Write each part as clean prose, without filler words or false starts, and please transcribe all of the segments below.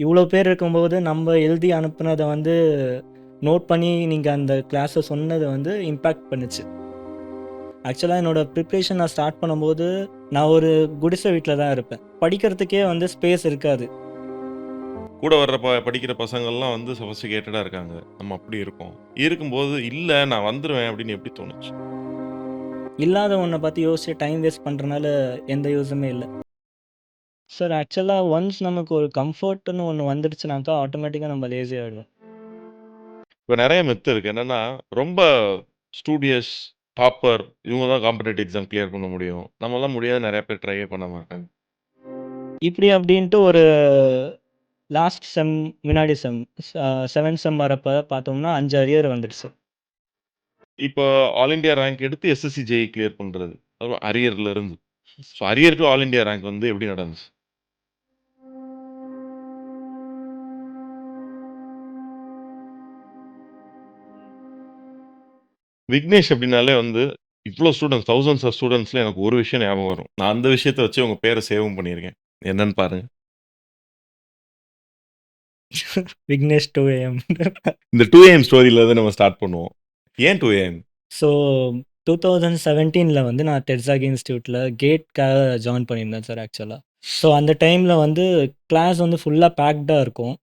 இவ்வளோ பேர் இருக்கும்போது நம்ம எழுதி அனுப்புனத வந்து நோட் பண்ணி நீங்கள் அந்த கிளாஸை சொன்னது வந்து இம்பேக்ட் பண்ணுச்சு. ஆக்சுவலாக என்னோட ப்ரிப்ரேஷன் நான் ஸ்டார்ட் பண்ணும்போது நான் ஒரு குடிசை வீட்டில் தான் இருப்பேன். படிக்கிறதுக்கே வந்து ஸ்பேஸ் இருக்காது. கூட வர்ற படிக்கிற பசங்கள்லாம் வந்து சொஃபிஸ்டிகேட்டடா இருக்காங்க. நம்ம அப்படி இருக்கோம். இருக்கும்போது, "இல்ல நான் வந்துருவேன்" அப்படின்னு எப்படி தோணுச்சு? இல்லாத ஒன்றை பற்றி யோசிச்சு டைம் வேஸ்ட் பண்ணுறனால எந்த யூஸுமே இல்லை. சார் ஆக்சுவலாக ஒன்ஸ் நமக்கு ஒரு கம்ஃபர்ட்னு ஒன்று வந்துடுச்சுனாக்கா ஆட்டோமேட்டிக்காக நம்ம லேசி ஆகிடும். இப்ப நெறைய மித்து இருக்கு. என்னன்னா, ரொம்ப ஸ்டூடியஸ், டாப்பர் இவங்க தான் காம்படிட்டிவ் எக்ஸாம் கிளியர் பண்ண முடியும். நம்மலாம் முடியாது நெறைய பேர் ட்ரையே பண்ண மாட்டாங்க. இப்படி அப்படின்ட்டு ஒரு லாஸ்ட் செம் முன்னாடி செம் 7th செம் வரப்போ பார்த்தோம்னா 5 அரியர் வந்துடுச்சு. இப்போ ஆல் இண்டியா ரேங்க் எடுத்து எஸ்எஸ்சி, ஜேஇ கிளியர் பண்றது. அதுவும் அரியர்ல இருந்து. So arrear to all India rank வந்து எப்படி நடந்துச்சு? விக்னேஷ் அப்படின்னாலே வந்து இவ்ளோ ஸ்டூடண்ட்ஸ், தௌசண்ட்ஸ் ஆஃப் ஸ்டூடண்ட்ஸ்ல எனக்கு ஒரு விஷயம் ஞாபகம் வரும். நான் அந்த விஷயத்த வச்சு உங்க பேர சேவும் பண்ணியிருக்கேன். என்னன்னு பாருங்க. விக்னேஷ் 2am. இந்த 2 AM ஸ்டோரியில இருந்து நம்ம ஸ்டார்ட் பண்ணுவோம். ஏன் 2 AM? ஸோ 2017 வந்து நான் டெட்ஸாக் இன்ஸ்டியூட்டில் கேட்காக ஜாயின் பண்ணியிருந்தேன் சார் ஆக்சுவலாக. ஸோ அந்த டைமில் வந்து கிளாஸ் வந்து ஃபுல்லாக பேக்டாக இருக்கும்.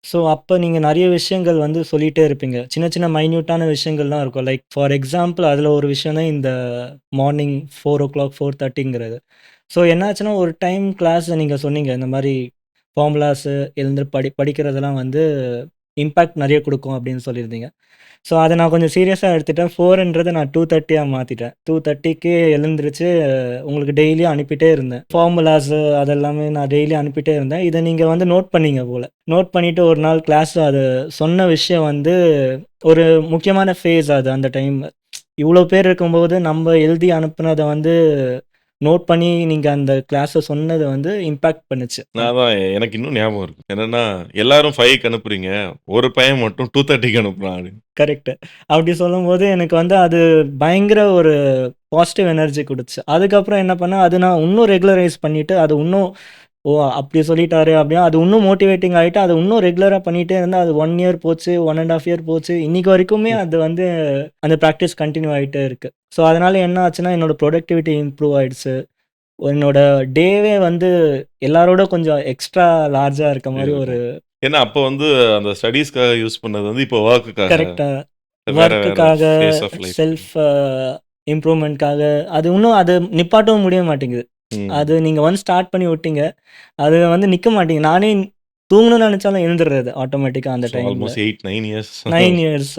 ஸோ அப்போ நீங்கள் நிறைய விஷயங்கள் வந்து சொல்லிகிட்டே இருப்பீங்க. சின்ன சின்ன மைன்யூட்டான விஷயங்கள்லாம் இருக்கும். லைக் ஃபார் எக்ஸாம்பிள் அதில் ஒரு விஷயம் தான் இந்த மார்னிங் 4:00 4:30ங்கிறது. ஸோ என்னாச்சுன்னா ஒரு டைம் கிளாஸ் நீங்கள் சொன்னீங்க இந்த மாதிரி ஃபார்முலாஸு எழுந்து படிக்கிறதெல்லாம் வந்து இம்பேக்ட் நிறைய கொடுக்கும் அப்படின்னு சொல்லியிருந்தீங்க. ஸோ அதை நான் கொஞ்சம் சீரியஸாக எடுத்துட்டேன். 4ன்றதை நான் 2:30 மாற்றிட்டேன். 2:30க்கு எழுந்திரிச்சு உங்களுக்கு டெய்லியும் அனுப்பிட்டே இருந்தேன். ஃபார்முலாஸு அதெல்லாமே நான் டெய்லியும் அனுப்பிட்டே இருந்தேன். இதை நீங்கள் வந்து நோட் பண்ணீங்க போல். நோட் பண்ணிவிட்டு ஒரு நாள் கிளாஸ் அது சொன்ன விஷயம் வந்து ஒரு முக்கியமான ஃபேஸ் அது அந்த டைம். இவ்வளோ பேர் இருக்கும்போது நம்ம எழுதி அனுப்புனதை வந்து நோட் பண்ணி நீங்கள் அந்த கிளாஸை சொன்னது வந்து இம்பேக்ட் பண்ணுச்சு. அதான் எனக்கு இன்னும் ஞாபகம் இருக்கு. என்னன்னா, எல்லாரும் 5க்கு அனுப்புறீங்க. ஒரு பையன் மட்டும் 2:30க்கு அனுப்புறான் அப்படின்னு. கரெக்ட்டு. அப்படி சொல்லும்போது எனக்கு வந்து அது பயங்கர ஒரு பாசிட்டிவ் எனர்ஜி குடுத்துச்சு. அதுக்கப்புறம் என்ன பண்ணேன், அது நான் இன்னும் ரெகுலரைஸ் பண்ணிட்டு, அது இன்னும் ஓ! அப்படி சொல்லிட்டாரு அப்படின்னா, அது இன்னும் மோட்டிவேட்டிங் ஆயிட்டு, அது இன்னும் ரெகுலரா பண்ணிட்டே இருந்தா, அது 1 இயர் போச்சு, 1 1/2 இயர் போச்சு. இன்னைக்கு வரைக்குமே அது வந்து அந்த பிராக்டிஸ் கன்டின்யூ ஆயிட்டே இருக்கு. ஸோ, அதனால என்ன ஆச்சுன்னா, என்னோட புரொடக்டிவிட்டி இம்ப்ரூவ் ஆயிடுச்சு. என்னோட டேவே வந்து எல்லாரோட கொஞ்சம் எக்ஸ்ட்ரா லார்ஜா இருக்க மாரி ஒரு இருக்கும். ஏன்னா, அப்ப வந்து அந்த ஸ்டடீஸ்க்காக யூஸ் பண்ணது வந்து இப்போ வொர்க்குக்காக. கரெக்ட்டா வேற வேற ஒர்க்குக்காக, ஃபேஸ் ஆஃப் லைஃப். செல்ஃப் இம்ப்ரூவ்மெண்ட்காக அது இன்னும் அது நிப்பாட்டவும் முடிய மாட்டேங்குது. ம். அது நீங்க ஒன்ஸ் ஸ்டார்ட் பண்ணி விட்டீங்க, அது வந்து நிக்க மாட்டேங்குது. நானே தூங்கணும்னு நெனச்சாலும் எழுந்துர்றது ஆட்டோமேட்டிக்கா அந்த ஸோ டைம்ல. Almost 8, 9 years. 9 years.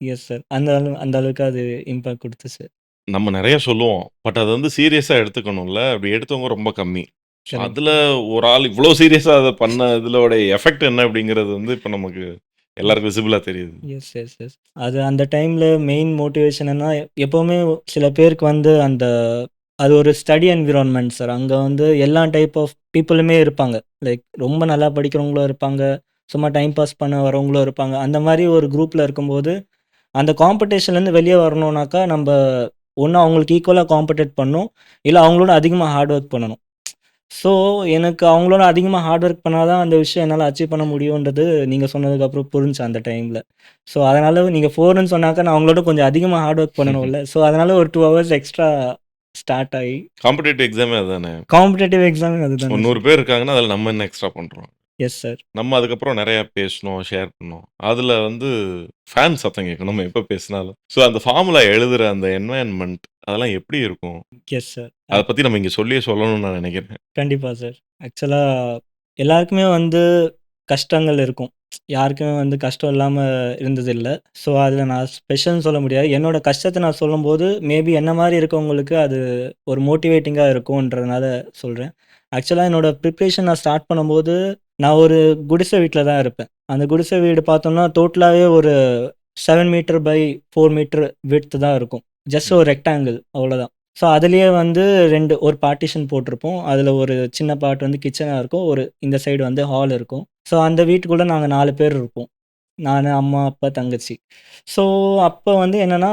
Yes sir. அந்த அளவுக்கு அது இம்பாக்ட் குடுத்துச்சு. நம்ம நெறைய சொல்லுவோம். பட் அத வந்து சீரியஸா எடுத்துக்கணும்ல. அப்படி எடுத்தவங்க ரொம்ப கம்மி. So correct. அதுல ஒரு ஆள் இவ்ளோ சீரியஸா அத பண்ண இதோட எஃபெக்ட் என்ன அப்படிங்கிறது வந்து இப்ப நமக்கு எல்லாருக்கும் விசிபிளா தெரியுது. Yes, yes, yes. அது அந்த டைம்ல மெயின் மோட்டிவேஷன் என்னன்னா, எப்பவுமே சில பேருக்கு வந்து அந்த அது ஒரு ஸ்டடி என்விரான்மெண்ட் சார். அங்க வந்து எல்லா டைப் ஆஃப் பீப்பிளுமே இருப்பாங்க. லைக் ரொம்ப நல்லா படிக்கிறவங்களும் இருப்பாங்க. சும்மா டைம் பாஸ் பண்ண வரவங்களும் இருப்பாங்க. அந்த மாரி ஒரு குரூப்ல இருக்கும்போது, அந்த காம்படிஷன்லேருந்து வெளிய வரணும்னாக்கா, நம்ப ஒண்ணு அவங்களுக்கு ஈக்குவலா காம்படிட் பண்ணணும். இல்ல அவங்களோட அதிகமா ஹார்ட் ஒர்க் பண்ணணும். ஸோ, எனக்கு அவங்களோட அதிகமா ஹார்ட் ஒர்க் பண்ணா தான் அந்த விஷயம் என்னால அச்சீவ் பண்ண முடியுன்றது நீங்க சொன்னதுக்கப்புறம் புரிஞ்சுச்சு அந்த டைம்ல. ஸோ, அதனால நீங்க 4ன்னு சொன்னாக்கா நான் அவங்களோட கொஞ்சம் அதிகமா ஹார்ட் ஒர்க் பண்ணணும்ல. ஸோ, அதனால ஒரு 2 ஹவர்ஸ் எக்ஸ்ட்ரா ஸ்டார்ட் ஆயி காம்படிட்டிவ் எக்ஸாமே அதுதானே. காம்படிட்டிவ் எக்ஸாமே அதுதானே 100 சார். பேர் இருக்காங்கன்னா, அதுல நம்ம என்ன எக்ஸ்ட்ரா பண்றோம்? Yes sir. நம்ம அதுக்கப்புறம் நெறைய பேசணும், ஷேர் பண்ணோம். அதுல வந்து ஃபேன் சத்தம் கேட்கும் நம்ம எப்ப பேசினாலும். ஸோ அந்த ஃபார்முலா எழுதுற அந்த என்வைரன்மென்ட் அதெல்லாம் எப்படி இருக்கும்? Yes sir. அத பத்தி நம்ம இங்க சொல்லியே சொல்லணும்னு நான் நெனைக்கிறேன். கண்டிப்பா சார். ஆக்சுவலா எல்லாருக்குமே வந்து கஷ்டங்கள் இருக்கும். யாருக்குமே வந்து கஷ்டம் இல்லாம இருந்ததில்ல. ஸோ, அதில நான் ஸ்பெஷல்னு சொல்ல முடியாது. என்னோட கஷ்டத்த நான் சொல்லும்போது, மேபி என்ன மாரி இருக்கவங்களுக்கு அது ஒரு மோட்டிவேட்டிங்கா இருக்குன்றதுனால சொல்றேன். ஆக்சுவலா என்னோட ப்ரிப்ரேஷன் நான் ஸ்டார்ட் பண்ணும்போது, நான் ஒரு குடிசை வீட்ல தான் இருப்பேன். அந்த குடிசை வீடு பார்த்தோம்னா, டோட்டலாவே ஒரு 7 மீட்டர் பை 4 மீட்டர் விட்த் தான் இருக்கும். ஜஸ்ட் ஒரு ரெக்டாங்கிள் அவ்வளோதான். ஸோ, அதிலேயே வந்து ஒரு பார்ட்டிஷன் போட்டிருப்போம். அதில ஒரு சின்ன பார்ட் வந்து கிச்சனா இருக்கும். இந்த சைடு வந்து ஹால் இருக்கும். ஸோ, அந்த வீட்டுக்குள்ள நாங்க 4 பேர் இருப்போம். நானு, அம்மா, அப்பா, தங்கச்சி. ஸோ, அப்ப வந்து என்னன்னா,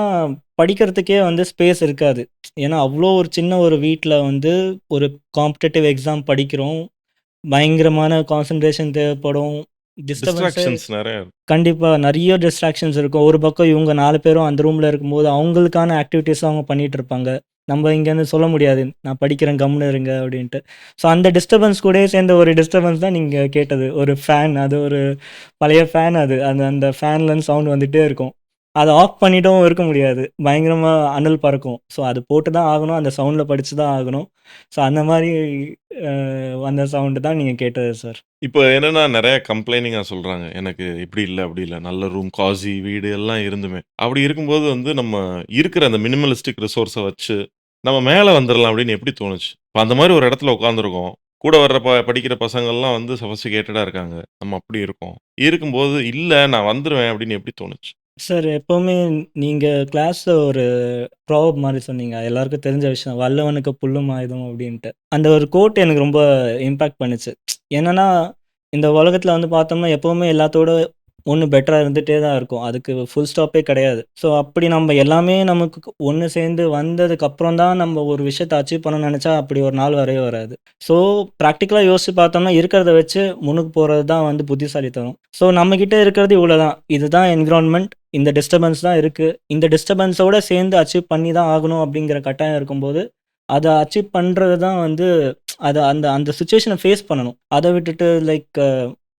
படிக்கிறதுக்கே வந்து ஸ்பேஸ் இருக்காது. ஏன்னா, அவ்ளோ ஒரு சின்ன ஒரு வீட்ல வந்து ஒரு காம்படிட்டிவ் எக்ஸாம் படிக்கிறோம். பயங்கரமான கான்சன்ட்ரேஷன் தேவைப்படும். டிஸ்டர்பன்ஸே டிஸ்ட்ராக்ஷன்ஸ் நெறைய இருக்கும். கண்டிப்பா நெறைய டிஸ்ட்ராக்ஷன்ஸ் இருக்கும். ஒரு பக்கம் இவங்க 4 பேரும் அந்த ரூம்ல இருக்கும்போது, அவங்களுக்கான ஆக்டிவிட்டீஸ அவங்க பண்ணிட்டு இருப்பாங்க. நம்ம இங்கேருந்து சொல்ல முடியாது, "நான் படிக்கிறேன் கம்முனு இருங்க" அப்படின்ட்டு. ஸோ அந்த டிஸ்டர்பன்ஸ் கூடயே சேர்ந்த ஒரு டிஸ்டர்பன்ஸ் தான் நீங்க கேட்டது. ஒரு ஃபேன், அது ஒரு பழைய ஃபேன் அது. அந்த அந்த ஃபேன்லேருந்து சவுண்ட் வந்துட்டே இருக்கும். அத ஆஃப் பண்ணிட்டும் இருக்க முடியாது. பயங்கரமா அனல் பறக்கும். ஸோ அது போட்டு தான் ஆகணும். அந்த சவுண்ட்ல படிச்சு தான் ஆகணும். ஸோ அந்த மாரி வந்த சவுண்டு தான் நீங்க கேட்டது சார். இப்ப என்னன்னா நெறைய கம்ப்ளைனிங்கா சொல்றாங்க. எனக்கு இப்படி இல்ல, அப்படி இல்ல. நல்ல ரூம், காஸி வீடு எல்லாம் இருந்துமே. அப்படி இருக்கும்போது வந்து நம்ம இருக்கிற அந்த மினிமலிஸ்டிக் ரிசோர்ஸ வச்சு, நம்ம மேல வந்துரலாம் அப்படின்னு எப்படி தோணுச்சு? இப்ப அந்த மாரி ஒரு இடத்துல உட்கார்ந்துருக்கோம். கூட வர்ற படிக்கிற பசங்கள்லாம் வந்து சொஃபிஸ்டிகேட்டடா இருக்காங்க. நம்ம அப்படி இருக்கோம். இருக்கும்போது, இல்ல நான் வந்துருவேன் அப்படின்னு எப்படி தோணுச்சு? சார் எப்பவுமே நீங்க கிளாஸ்ல ஒரு ப்ராவர்ப் மாரி சொன்னீங்க. எல்லாருக்கும் தெரிஞ்ச விஷயம். "வல்லவனுக்கு புல்லும் ஆயுதம்" அப்படின்ட்டு. அந்த ஒரு கோட் எனக்கு ரொம்ப இம்பாக்ட் பண்ணுச்சு. என்னன்னா, இந்த உலகத்துல வந்து பார்த்தோம்னா, எப்பவுமே எல்லாத்தோட ஒண்ணு பெட்டரா இருந்துட்டே தான் இருக்கும். அதுக்கு ஃபுல் ஸ்டாப்பே கிடையாது. ஸோ அப்படி நம்ம எல்லாமே நமக்கு ஒண்ணு சேர்ந்து வந்ததுக்கப்புறம் தான் நம்ம ஒரு விஷயத்த அச்சீவ் பண்ணணும்னு நெனச்சா, அப்படி ஒரு நாள் வரவே வராது. ஸோ ப்ராக்டிகலா யோசிச்சு பார்த்தோம்னா, இருக்கிறத வச்சு முன்னுக்கு போறது தான் வந்து புத்திசாலித்தனம். ஸோ நம்மகிட்ட இருக்கிறது இவ்வளோதான். இதுதான் என்விரான்மென்ட். இந்த டிஸ்டர்பன்ஸ் தான் இருக்கு. இந்த டிஸ்டர்பன்ஸோட சேர்ந்து அச்சீவ் பண்ணி தான் ஆகணும் அப்படிங்கிற கட்டாயம் இருக்கும்போது, அத அச்சீவ் பண்றது தான் வந்து அத அந்த அந்த சிச்சுவேஷன ஃபேஸ் பண்ணணும். அத விட்டுட்டு லைக்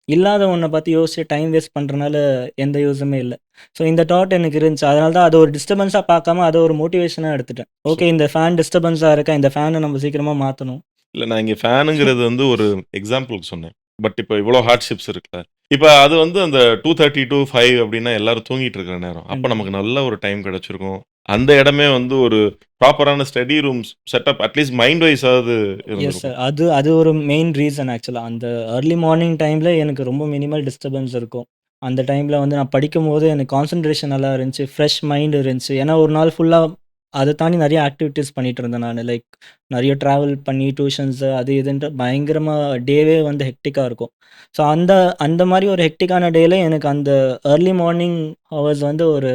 இல்லாத ஒண்ண பத்தி யோசிச்சு டைம் வேஸ்ட் பண்றனால எந்த யூஸுமே இல்ல. ஸோ இந்த தாட் எனக்கு இருந்துச்சு. அதனால தான் அத ஒரு டிஸ்டர்பன்ஸா பார்க்காம அத ஒரு மோட்டிவேஷனா எடுத்துட்டேன். ஓகே, இந்த ஃபேன் டிஸ்டர்பன்ஸா இருக்கா, இந்த ஃபேன நம்ம சீக்கிரமா மாத்தணும். இல்ல நான் இங்க ஃபேனுங்கிறது வந்து ஒரு எக்ஸாம்பிள்க்கு சொன்னேன். பட் இப்ப இவ்ளோ ஹார்ட்ஷிப்ஸ் இருக்குல்ல. இப்ப அது வந்து அந்த 2:30 டூ 5 அப்டின்னா எல்லாரும் தூங்கிட்டு இருக்கிற நேரம். அப்ப கண்டிப்பா. நமக்கு நல்ல ஒரு டைம் கிடைச்சிருக்கும். அந்த இடமே வந்து ஒரு ப்ராப்பரான study rooms setup at least mind வைஸாவது எஸ் சார். இருந்திருக்கும். அது அது ஒரு மெயின் ரீசன் ஆக்சுவலா. அந்த அர்லி மார்னிங் டைம்ல எனக்கு ரொம்ப மினிமல் டிஸ்டர்பன்ஸ் இருக்கும். அந்த டைம்ல வந்து நான் படிக்கும்போது எனக்கு கான்சன்ட்ரேஷன் நல்லா இருந்துச்சு. ஃப்ரெஷ் மைண்ட் இருந்துச்சு. ஏன்னா ஒரு நாள் ஃபுல்லா அத தாண்டி நெறைய ஆக்டிவிட்டீஸ் பண்ணிட்டு இருந்தேன் நானு. லைக் நெறைய ட்ராவல் பண்ணி டியூஷன்ஸ் அது இதுன்ட்டு பயங்கரமா டேவே வந்து ஹெக்டிக்கா இருக்கும். ஸோ அந்த அந்த மாரி ஒரு ஹெக்டிக்கான டேல எனக்கு அந்த அர்லி மார்னிங் ஹவர்ஸ் வந்து ஒரு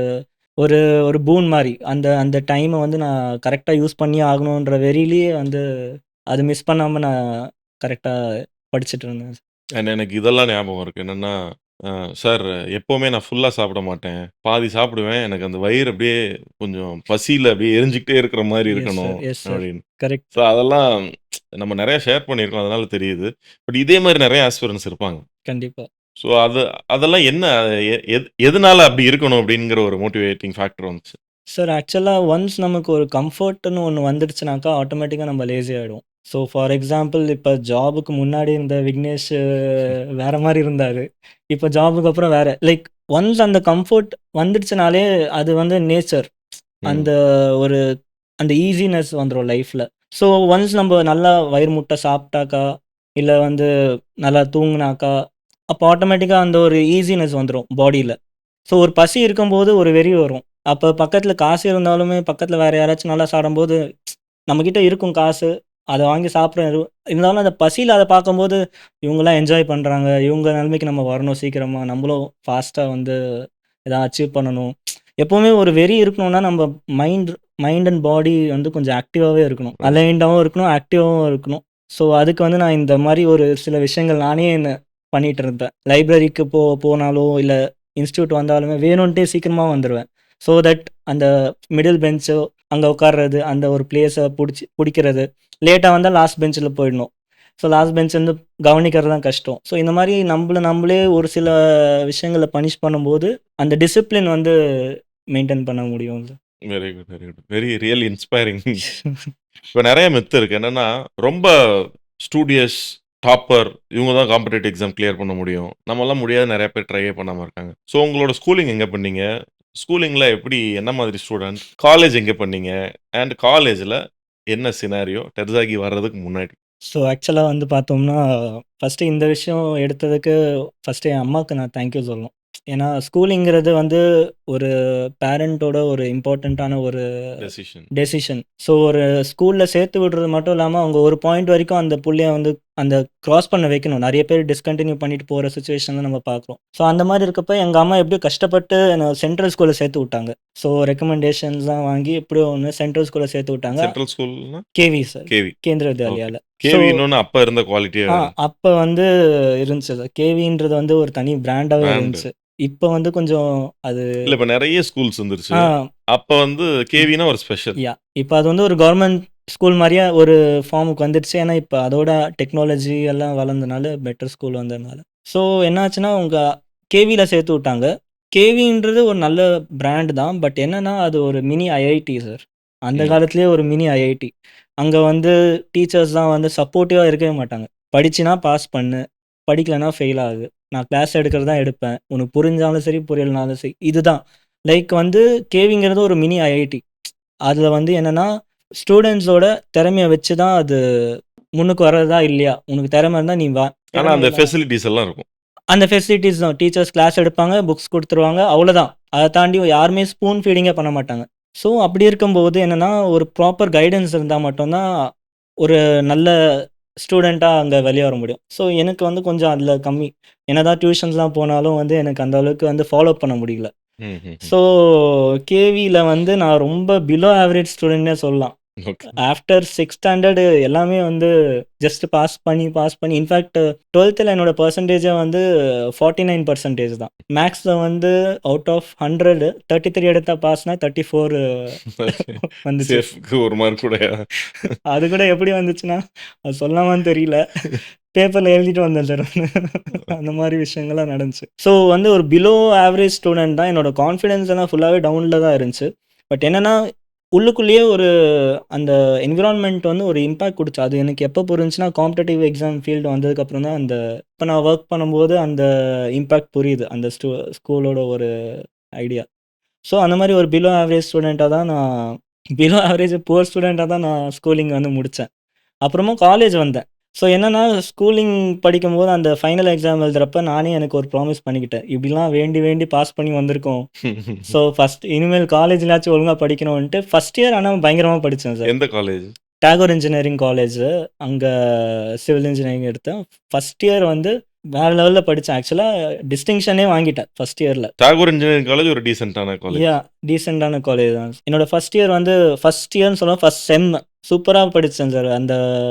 ஒரு ஒரு பூன் மாரி. அந்த அந்த டைம வந்து நான் கரெக்ட்டா யூஸ் பண்ணியே ஆகணுன்ற வெறியிலேயே வந்து அது மிஸ் பண்ணாம நான் கரெக்ட்டா படிச்சுட்டு இருந்தேன். அண்ட் எனக்கு இதெல்லாம் ஞாபகம் இருக்கு. என்னன்னா, அ சார் எப்பவுமே நான் ஃபுல்லா சாப்பிட மாட்டேன். பாதி சாப்பிடுவேன். எனக்கு அந்த வயிறு அப்படியே கொஞ்சம் பசியில அப்படியே எரிஞ்சுகிட்டே இருக்கிற மாரி எஸ் இருக்கணும் சார், எஸ் சார். அப்படின்னு. So correct. அதெல்லாம் நம்ம நெறைய ஷேர் பண்ணியிருக்கோம். அதனால தெரியுது. பட் இதே மாரி நெறைய ஆஸ்பிரண்ட்ஸ் இருப்பாங்க. கண்டிப்பா. ஸோ அதெல்லாம் என்ன எதனால அப்படி இருக்கணும் அப்படிங்கிற ஒரு மோட்டிவேட்டிங் ஃபேக்டர் வந்துச்சு. சார் ஆக்சுவலா ஒன்ஸ் நமக்கு ஒரு கம்ஃபர்ட்ன்னு ஒண்ணு வந்துடுச்சுனாக்கா, ஆட்டோமேட்டிக்கா நம்ம லேசி ஆயிடுவோம். ஸோ ஃபார் எக்ஸாம்பிள் இப்ப ஜாபுக்கு முன்னாடி இருந்த விக்னேஷ் வேற மாரி இருந்தாரு. இப்ப ஜாபுக்கு அப்புறம் வேற. லைக் ஒன்ஸ் அந்த கம்ஃபர்ட் வந்துடுச்சுனாலே அது வந்து நேச்சர். ம். அந்த ஒரு அந்த ஈஸினஸ் வந்துரும் லைஃப்ல. ஸோ ஒன்ஸ் நம்ப நல்லா வயிறு முட்ட சாப்பிட்டாக்கா, இல்ல வந்து நல்லா தூங்குனாக்கா, அப்போ ஆட்டோமேட்டிக்கா அந்த ஒரு ஈஸினஸ் வந்துரும் பாடியில. ஸோ ஒரு பசி இருக்கும்போது ஒரு வெறி வரும். அப்ப பக்கத்துல காசு இருந்தாலுமே, பக்கத்துல வேற யாராச்சும் நல்லா சாப்பிடும்போது, நம்மகிட்ட இருக்கும் காசு. அத வாங்கி சாப்பிடுறோம். இருந்தாலும் அந்த பசியில அத பார்க்கும்போது, இவங்கலாம் என்ஜாய் பண்றாங்க. இவங்க நிலைமைக்கு நம்ம வரணும் சீக்கிரமா. நம்மளும் ஃபாஸ்ட்டா வந்து எதா அச்சீவ் பண்ணணும். எப்பவுமே ஒரு வெறி இருக்கணும்னா, நம்ம மைண்ட் மைண்ட் அண்ட் பாடி வந்து கொஞ்சம் ஆக்டிவாவே இருக்கணும். ரைட். அலைன்டாவும் இருக்கணும், ஆக்டிவாவும் இருக்கணும். ஸோ அதுக்கு வந்து நான் இந்த மாரி ஒரு சில விஷயங்கள் நானே என்ன பண்ணிட்டு இருப்பேன். லைப்ரரிக்கு போனாலோ, இல்ல இன்ஸ்டிடியூட் வந்தாலுமே வேணுன்ட்டே சீக்கிரமா வந்துருவேன். ஸோ தட் அந்த மிடில் பெஞ்சோ, அங்க உட்கார்றது, அந்த ஒரு பிளேஸ புடிக்கிறது. லேட்டா வந்தா லாஸ்ட் பெஞ்ச்ல போயிடணும். ஸோ லாஸ்ட் பெஞ்ச் வந்து கவனிக்கிறது தான் கஷ்டம். ஸோ இந்த மாரி நம்மள நம்மளே ஒரு சில விஷயங்கள பனிஷ் பண்ணும்போது, அந்த டிசிப்ளின் வந்து மெயின்டெயின் பண்ண முடியும். Very good, very good. Very really inspiring. இப்ப நெறைய மித் இருக்கு. என்னன்னா, ரொம்ப ஸ்டூடியஸ், டாப்பர் இவங்க தான் காம்படிட்டிவ் எக்ஸாம் கிளியர் பண்ண முடியும். நம்மலாம் முடியாது நெறைய பேர் ட்ரையே பண்ணாம இருக்காங்க. ஸோ உங்களோட ஸ்கூலிங் எங்க பண்ணீங்க? ஸ்கூலிங்ல எப்படி என்ன மாதிரி ஸ்டூடண்ட்? காலேஜ் எங்க பண்ணீங்க? அண்ட் காலேஜ்ல என்ன சினாரியோ டெர்சாகி வர்றதுக்கு முன்னாடி? ஸோ ஆக்சுவலா வந்து பார்த்தோம்னா, ஃபர்ஸ்ட்டு இந்த விஷயம் எடுத்ததுக்கு ஃபர்ஸ்ட்டு என் அம்மாவுக்கு நான் தேங்க் யூ சொல்லணும். ஏன்னா ஸ்கூலிங்கிறது வந்து ஒரு பேரண்ட்டோட ஒரு இம்பார்ட்டன்ட்டான ஒரு டெசிஷன். டெசிஷன். ஸோ ஒரு ஸ்கூல்ல சேர்த்து விடுறது மட்டும் இல்லாம, அவங்க ஒரு பாயிண்ட் வரைக்கும் அந்த புள்ளைய வந்து அந்த கிராஸ் பண்ண வைக்கணும். நிறைய பேர் டிஸ்கண்டினியூ பண்ணிட்டு போகிற சுச்சுவேஷன்லாம் நம்ம பார்க்குறோம். ஸோ அந்த மாதிரி இருக்கப்ப எங்கள் அம்மா எப்படியோ கஷ்டப்பட்டு என்னை சென்ட்ரல் ஸ்கூலில் சேர்த்து விட்டாங்க. ஸோ ரெக்கமெண்டேஷன்ஸ்லாம் வாங்கி எப்படியோ ஒன்று சென்ட்ரல் ஸ்கூலில் சேர்த்து விட்டாங்க. சென்ட்ரல் ஸ்கூல்னா கேவி சார், கேவி. கேந்திர வித்யாலயால. கேவி இன்னொன்று அப்போ இருந்த குவாலிட்டியே அப்போ வந்து இருந்துச்சு சார். கேவின்றது வந்து ஒரு தனி பிராண்டாகவே இருந்துச்சு. இப்போ வந்து கொஞ்சம் அது இல்லை, இப்போ நிறைய ஸ்கூல்ஸ் வந்துருச்சு. அப்போ வந்து கேவினா ஒரு ஸ்பெஷல். இப்போ அது வந்து ஒரு கவர்மெண்ட் ஸ்கூல் மாதிரியே ஒரு ஃபார்முக்கு வந்துடுச்சு. ஏன்னா இப்போ அதோட டெக்னாலஜி எல்லாம் வளர்ந்தனால, பெட்டர் ஸ்கூல் வந்ததுனால. ஸோ என்னாச்சுன்னா உங்கள் கேவியில் சேர்த்து விட்டாங்க. கேவின்றது ஒரு நல்ல பிராண்ட் தான். பட் என்னன்னா அது ஒரு மினி ஐஐடி சார். அந்த காலத்துலேயே ஒரு மினி ஐஐடி. அங்கே வந்து டீச்சர்ஸ் தான் வந்து சப்போர்ட்டிவாக இருக்கவே மாட்டாங்க. படிச்சுனா பாஸ் பண்ணு, படிக்கலைன்னா ஃபெயில் ஆகுது. நான் கிளாஸ் எடுக்கிறது தான் எடுப்பேன். உனக்கு புரிஞ்சாலும் சரி புரியலனாலும் சரி. இதுதான் லைக் வந்து கேவிங்கிறது ஒரு மினி ஐஐடி. அதில் வந்து என்னென்னா ஸ்டூடெண்ட்ஸோட திறமையை வச்சு தான் அது முன்னுக்கு வர்றதா இல்லையா, உனக்கு திறமை இருந்தால் நீ வா. ஆனால் அந்த ஃபெசிலிட்டிஸ் எல்லாம் இருக்கும். அந்த ஃபெசிலிட்டிஸ் தான், டீச்சர்ஸ் கிளாஸ் எடுப்பாங்க, புக்ஸ் கொடுத்துருவாங்க, அவ்வளோதான். அதை தாண்டி யாருமே ஸ்பூன் ஃபீடிங்கே பண்ண மாட்டாங்க. ஸோ அப்படி இருக்கும்போது என்னென்னா ஒரு ப்ராப்பர் கைடன்ஸ் இருந்தால் மட்டும்தான் ஒரு நல்ல ஸ்டூடெண்ட்டாக அங்கே வெளியே வர முடியும். ஸோ எனக்கு வந்து கொஞ்சம் அதில் கம்மி. என்னதான் டியூஷன்ஸ்லாம் போனாலும் வந்து எனக்கு அந்த அளவுக்கு வந்து ஃபாலோ பண்ண முடியல. ஸோ கேவியில் வந்து நான் ரொம்ப பிலோ ஆவரேஜ் ஸ்டூடெண்ட்னே சொல்லலாம். ஆஃப்டர் 6th ஸ்டாண்டர்டு எல்லாமே வந்து ஜஸ்ட் பாஸ் பண்ணி இன்ஃபேக்ட் 12th என்னோட பர்சன்டேஜே வந்து 49% தான். மேக்ஸில் வந்து அவுட் ஆஃப் 100 33 எடுத்தா பாஸ்னா 34 வந்துச்சு. ஒரு மார்க் கூட அது கூட எப்படி வந்துச்சுன்னா அது சொல்லாமான்னு தெரியல. பேப்பரில் எழுதிட்டு வந்தேன் சார். அந்த மாதிரி விஷயங்கள்லாம் நடந்துச்சு. ஸோ வந்து ஒரு பிலோ ஆவரேஜ் ஸ்டூடெண்ட் தான். என்னோட கான்ஃபிடென்ஸ் எல்லாம் ஃபுல்லாகவே டவுனில் தான் இருந்துச்சு. பட் என்னென்னா உள்ளுக்குள்ளேயே ஒரு அந்த என்விரான்மெண்ட் வந்து ஒரு இம்பேக்ட் கொடுத்து. அது எனக்கு எப்போ புரிஞ்சுன்னா காம்படேட்டிவ் எக்ஸாம் ஃபீல்டு வந்ததுக்கப்புறம் தான் அந்த இப்போ நான் ஒர்க் பண்ணும்போது அந்த இம்பேக்ட் புரியுது, அந்த ஸ்கூலோட ஒரு ஐடியா. ஸோ அந்த மாதிரி ஒரு பிலோ ஆவரேஜ் ஸ்டூடெண்ட்டாக தான் பிலோ ஆவரேஜ் புவர் ஸ்டூடெண்ட்டாக தான் நான் ஸ்கூலிங் வந்து முடித்தேன். அப்புறமா காலேஜ் வந்தேன். ஸோ என்னென்னா ஸ்கூலிங் படிக்கும்போது அந்த ஃபைனல் எக்ஸாம் எழுதுறப்ப நானே எனக்கு ஒரு ப்ராமிஸ் பண்ணிக்கிட்டேன், இப்படிலாம் வேண்டி பாஸ் பண்ணி வந்திருக்கோம். ஸோ ஃபஸ்ட் இனிமேல் காலேஜ்லாச்சும் ஒழுங்காக படிக்கணும்ன்ட்டு ஃபஸ்ட் இயர் ஆனால் பயங்கரமாக படித்தேன் சார். எந்த காலேஜ்? Tagore engineering college. அங்கே சிவில் இன்ஜினியரிங் எடுத்தேன். ஃபஸ்ட் இயர் வந்து வேறு லெவலில் படித்தேன். ஆக்சுவலாக டிஸ்டிங்ஷனே வாங்கிட்டேன் ஃபஸ்ட் இயரில். டாகோர் இன்ஜினியரிங் காலேஜ் ஒரு டீசெண்டான காலேஜ். டீசெண்டான காலேஜ் தான். என்னோட ஃபஸ்ட் இயர் வந்து ஃபஸ்ட் இயர்னு சொல்லுவோம், ஃபஸ்ட் செம் சூப்பராக படித்தேன் சார். அந்த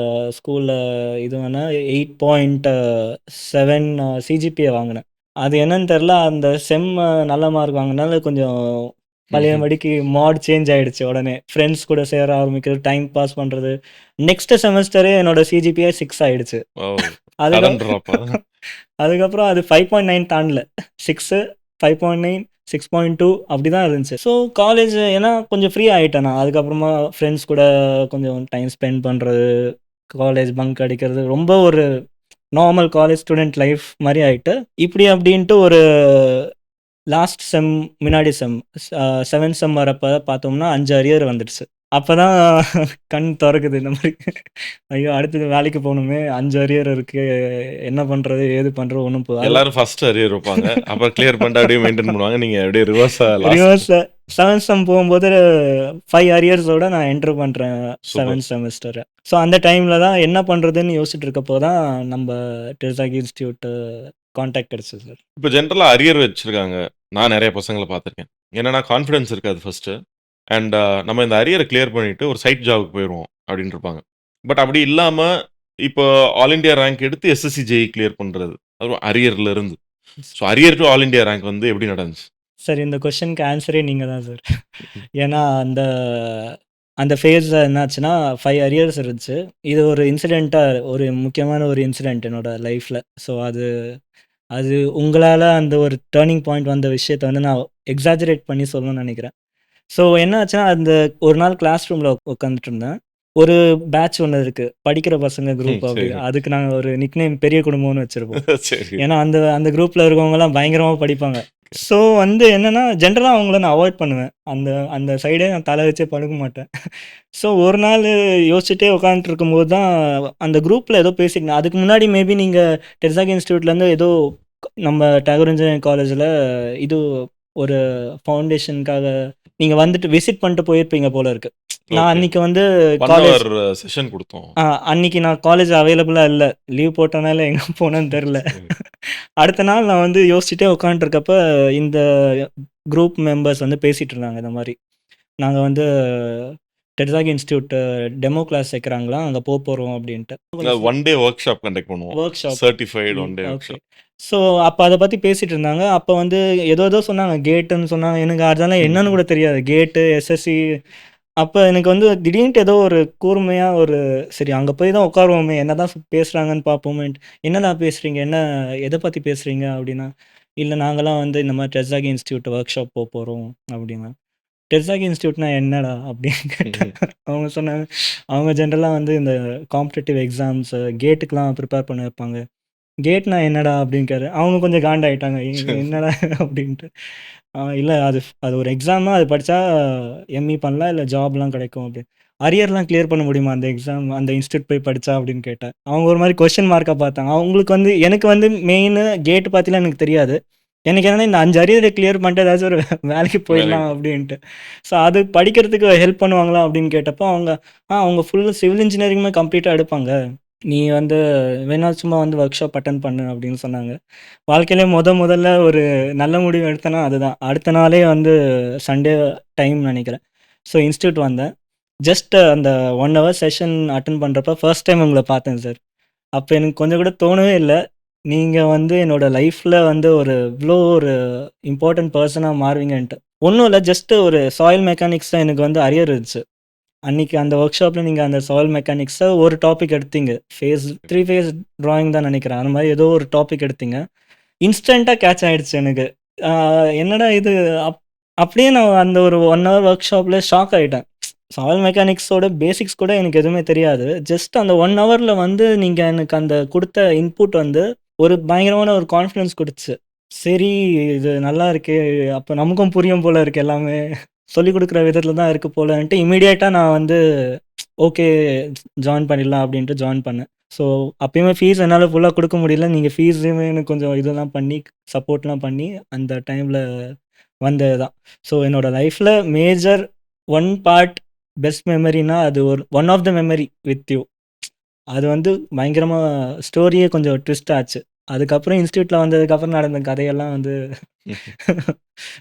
ஸ்கூலில் இது வேணால் 8.7 சிஜிபிஏ வாங்கினேன். அது என்னன்னு தெரில, அந்த செம் நல்ல மார்க் வாங்கினால கொஞ்சம் பழைய படிக்கு மாட் சேஞ்ச் ஆகிடுச்சு. உடனே ஃப்ரெண்ட்ஸ் கூட சேர ஆரம்பிக்கிறது, டைம் பாஸ் பண்ணுறது. நெக்ஸ்ட் செமஸ்டரே என்னோட சிஜிபிஏ 6 ஆகிடுச்சு. அதுக்கப்புறம் அது 5.9 தாண்டல, 6, 5.9, 6.2 அப்படி தான் இருந்துச்சு. ஸோ காலேஜ் ஏன்னா கொஞ்சம் ஃப்ரீ ஆகிட்டேன் நான். அதுக்கப்புறமா ஃப்ரெண்ட்ஸ் கூட கொஞ்சம் டைம் ஸ்பெண்ட் பண்ணுறது, காலேஜ் பங்க் அடிக்கிறது, ரொம்ப ஒரு நார்மல் காலேஜ் ஸ்டூடெண்ட் லைஃப் மாதிரி ஆகிட்டு இப்படி அப்படின்ட்டு ஒரு லாஸ்ட் செம் முன்னாடி செம் 7th செம் வரப்போ பார்த்தோம்னா 5 அரியர் வந்துடுச்சு. அப்போ தான் கண் திறக்குது. இந்த மாதிரி ஐயோ அடுத்தது வேலைக்கு போகணுமே, 5 அரியர் இருக்குது, என்ன பண்ணுறது ஏது பண்ணுறது ஒன்றும் எல்லாரும் ஃபர்ஸ்ட் அரியர் வைப்பாங்க, அப்புறம் கிளியர் பண்ணிட்டு அப்படியே மெயின்டைன் பண்ணுவாங்க. நீங்கள் அப்படியே ரிவர்ஸாக 7th செம் போகும்போது 5 அரியர்ஸோட நான் என்ட்ரு பண்ணுறேன் 7th செமஸ்டரை. ஸோ அந்த டைமில் தான் என்ன பண்ணுறதுன்னு யோசிச்சுட்டு இருக்கப்போ தான் நம்ம டெர்சாகி இன்ஸ்டியூட்டு கான்டாக்ட் கிடச்சிது சார். இப்போ ஜென்ரலாக அரியர் வச்சுருக்காங்க, நான் நிறைய பசங்களை பார்த்துருக்கேன். என்னென்னா கான்ஃபிடன்ஸ் இருக்காது ஃபஸ்ட்டு. அண்ட் நம்ம இந்த அரியரை கிளியர் பண்ணிவிட்டு ஒரு சைட் ஜாபுக்கு போயிடுவோம் அப்படின்னு இருப்பாங்க. பட் அப்படி இல்லாமல் இப்போ ஆல் இண்டியா ரேங்க் எடுத்து எஸ்எஸ்சி ஜேஇ கிளியர் பண்ணுறது, அதுவும் அரியரில் இருந்து. So arrear to all India rank வந்து எப்படி நடந்துச்சு சார்? இந்த கொஷனுக்கு ஆன்சரே நீங்கள் தான் சார். ஏன்னா அந்த ஃபேஸ் என்னாச்சுன்னா 5 அரியர்ஸ் இருந்துச்சு. இது ஒரு இன்சிடெண்ட்டாக, ஒரு முக்கியமான ஒரு இன்சிடெண்ட் என்னோடய லைஃப்பில். ஸோ அது உங்களால் அந்த ஒரு டேர்னிங் பாயிண்ட் வந்த விஷயத்தை வந்து நான் எக்ஸாஜரேட் பண்ணி சொல்லணும்னு நினைக்கிறேன். ஸோ என்ன ஆச்சுன்னா, அந்த ஒரு நாள் கிளாஸ் ரூமில் உட்காந்துட்டு இருந்தேன். ஒரு பேட்ச் ஒன்று இருக்குது, படிக்கிற பசங்க குரூப். அப்படி அதுக்கு நாங்கள் ஒரு நிக்நேம் பெரிய குடும்பம்னு வச்சுருப்போம். ஏன்னா அந்த குரூப்பில் இருக்கவங்கலாம் பயங்கரமாக படிப்பாங்க. ஸோ வந்து என்னென்னா ஜென்ரலாக அவங்கள நான் அவாய்ட் பண்ணுவேன். அந்த சைடே நான் தலை வச்சே படுக்க மாட்டேன். ஸோ ஒரு நாள் யோசிச்சுட்டே உட்காந்துட்டு இருக்கும்போது தான் அந்த குரூப்பில் ஏதோ பேசிக்கினேன். அதுக்கு முன்னாடி மேபி நீங்கள் டெர்சாகி இன்ஸ்டியூட்லேருந்து ஏதோ நம்ம டாகோர் இன்ஜினியரிங் காலேஜில் இது ஒரு ஃபவுண்டேஷனுக்காக நீங்கள் வந்துட்டு விசிட் பண்ணிட்டு போயிருப்பீங்க போல இருக்குது. நான் ஓகே. அன்னைக்கு வந்து 1 காலேஜ் ஹவர் செஷன் குடுத்தோம். அன்னைக்கு நான் காலேஜ் அவைலபிளா இல்ல. லீவ் போட்டனால எங்க போனேன்னு தெரியல. சரி. அடுத்த நாள் நான் வந்து யோசிச்சுட்டே உட்காந்துட்டுருக்கப்ப, இந்த குரூப் மெம்பர்ஸ் வந்து பேசிட்டு இருந்தாங்க இந்த மாரி. நாங்க வந்து டெட்சாக் இன்ஸ்டிடியூட் டெமோ கிளாஸ் வைக்கிறாங்களாம், அங்க போறோம் அப்படின்ட்டு. கொஞ்சம் 1 டே வொர்க் ஷாப் கண்டக்ட் பண்ணுவோம். Work shop. சர்டிஃபைட் 1 டே வொர்க் ஓகே. ஷாப். ஸோ அப்ப அத பத்தி பேசிட்டு இருந்தாங்க. அப்ப வந்து ஏதோ சொன்னாங்க. கேட்டுன்னு சொன்னாங்க. எனக்கு அதெல்லாம் என்னன்னு கூட தெரியாது. கேட்டு, எஸ்எஸ்சி அப்ப எனக்கு வந்து திடீர்னுட்டு ஏதோ ஒரு கூர்மையா சரி அங்க போய் தான் உட்காருவோமே, என்னதான் பேசுறாங்கன்னு பார்ப்போமேன்ட்டு. "என்னடா பேசுறீங்க? எத பத்தி பேசுறீங்க?" அப்படின்னா, "இல்ல நாங்கலாம் வந்து இந்த மாரி டெட்சாக் இன்ஸ்டிடியூட் வொர்க் ஷாப் போறோம்" அப்படின்னா. "டெட்சாக் இன்ஸ்டிடியூட்னா என்னடா?" அப்படின்னு கேட்டேன். அவங்க சொன்னாங்க, அவங்க ஜென்ரலா வந்து இந்த காம்படிட்டிவ் எக்ஸாம்ஸ் கேட்டுக்குலாம் ப்ரிப்பேர் பண்ண வைப்பாங்க. கேட்னா என்னடா? அப்படின்னு அவங்க கொஞ்சம் காண்டாயிட்டாங்க. என்னடா அப்படின்ட்டு. இல்ல அது அது ஒரு எக்ஸாமா அது படிச்சா எம்.இ பண்ணலாம், இல்ல ஜாப்லாம் கிடைக்கும் அப்படின்னு. அரியர்லாம் கிளியர் பண்ண முடியுமா அந்த எக்ஸாம் அந்த இன்ஸ்டிடியூட் போய் படிச்சா அப்படின்னு கேட்டேன். அவங்க ஒரு மாரி கொஸ்டின் மார்க்கா பார்த்தாங்க. அவங்களுக்கு வந்து எனக்கு வந்து மெயினு கேட் பத்திலாம் எனக்கு தெரியாது. எனக்கு என்னன்னா இந்த 5 அரியர கிளியர் பண்ணிட்டு ஏதாச்சும் ஒரு வேலைக்கு வேலைக்கு போயிடலாம் போ அப்படின்ட்டு. ஸோ அது படிக்கிறதுக்கு ஹெல்ப் பண்ணுவாங்களா அப்படின்னு கேட்டப்போ அவங்க, அவங்க ஃபுல் சிவில் இன்ஜினியரிங்குமே கம்ப்ளீட்டா எடுப்பாங்க. நீ வந்து வேணா சும்மா வந்து ஒர்க் ஷாப் அட்டெண்ட் பண்ணு அப்படின்னு சொன்னாங்க. வாழ்க்கையிலே முதல்ல ஒரு நல்ல முடிவு எடுத்தேன்னா அதுதான். அடுத்த நாளே வந்து சண்டே டைம் நினைக்கிறேன். ஸோ இன்ஸ்டிடியூட் வந்தேன். ஜஸ்ட் அந்த 1 ஹவர் செஷன் அட்டெண்ட் பண்ணுறப்ப ஃபர்ஸ்ட் டைம் உங்கள பார்த்தேன் சார். அப்போ எனக்கு கொஞ்சம் கூட தோணவே இல்ல. நீங்க வந்து என்னோட லைஃப்ல வந்து இவ்ளோ ஒரு இம்பார்ட்டன்ட் பெர்சனா மாறுவீங்கன்ட்டு. ஒண்ணும் இல்ல ஜஸ்ட் ஒரு சாயில் மெக்கானிக்ஸ் தான் எனக்கு வந்து அரியர் இருந்துச்சு. அன்னைக்கு அந்த ஒர்க் ஷாப்ல நீங்க அந்த சாயில் மெக்கானிக்ஸ ஒரு டாபிக் எடுத்தீங்க. 3 ஃபேஸ் டிராயிங் தான் நினைக்கிறேன். அந்த மாரி ஏதோ ஒரு டாபிக் எடுத்தீங்க. இன்ஸ்டன்ட்டா கேட்ச் ஆயிடுச்சு எனக்கு. ஆ என்னடா இது? அப் அப்படியே நான் அந்த ஒரு 1 ஹவர் ஒர்க் ஷாப்ல ஷாக் ஆயிட்டேன். சாயில் மெக்கானிக்ஸோட பேசிக்ஸ் கூட எனக்கு எதுவுமே தெரியாது. ஜஸ்ட் அந்த 1 ஹவர்ல வந்து நீங்க எனக்கு அந்த குடுத்த இன்புட் வந்து ஒரு பயங்கரமான ஒரு கான்ஃபிடன்ஸ் குடுத்துச்சு. சரி இது நல்லா இருக்கே! அப்ப நமக்கும் புரியும் போல இருக்கு எல்லாமே. சொல்லிக் குடுக்குற விதத்துல தான் இருக்கு போலன்ட்டு இம்மீடியட்டா நான் வந்து ஓகே ஜாயின் பண்ணிடலாம் அப்படின்ட்டு ஜாயின் பண்ணேன். ஸோ அப்பயுமே ஃபீஸ் என்னால ஃபுல்லா குடுக்க முடியல. நீங்க ஃபீஸுமே எனக்கு கொஞ்சம் இதெல்லாம் பண்ணி, சப்போர்ட்லாம் பண்ணி அந்த டைம்ல வந்தது தான். ஸோ என்னோட லைஃப்ல மேஜர் ஒன் பார்ட் பெஸ்ட் மெமரினா அது one of the memory with you. அது வந்து பயங்கரமா ஸ்டோரியே கொஞ்சம் ட்விஸ்ட் ஆச்சு. அதுக்கப்புறம் இன்ஸ்டிடியூட்ல வந்ததுக்கப்புறம் நடந்த கதையெல்லாம் வந்து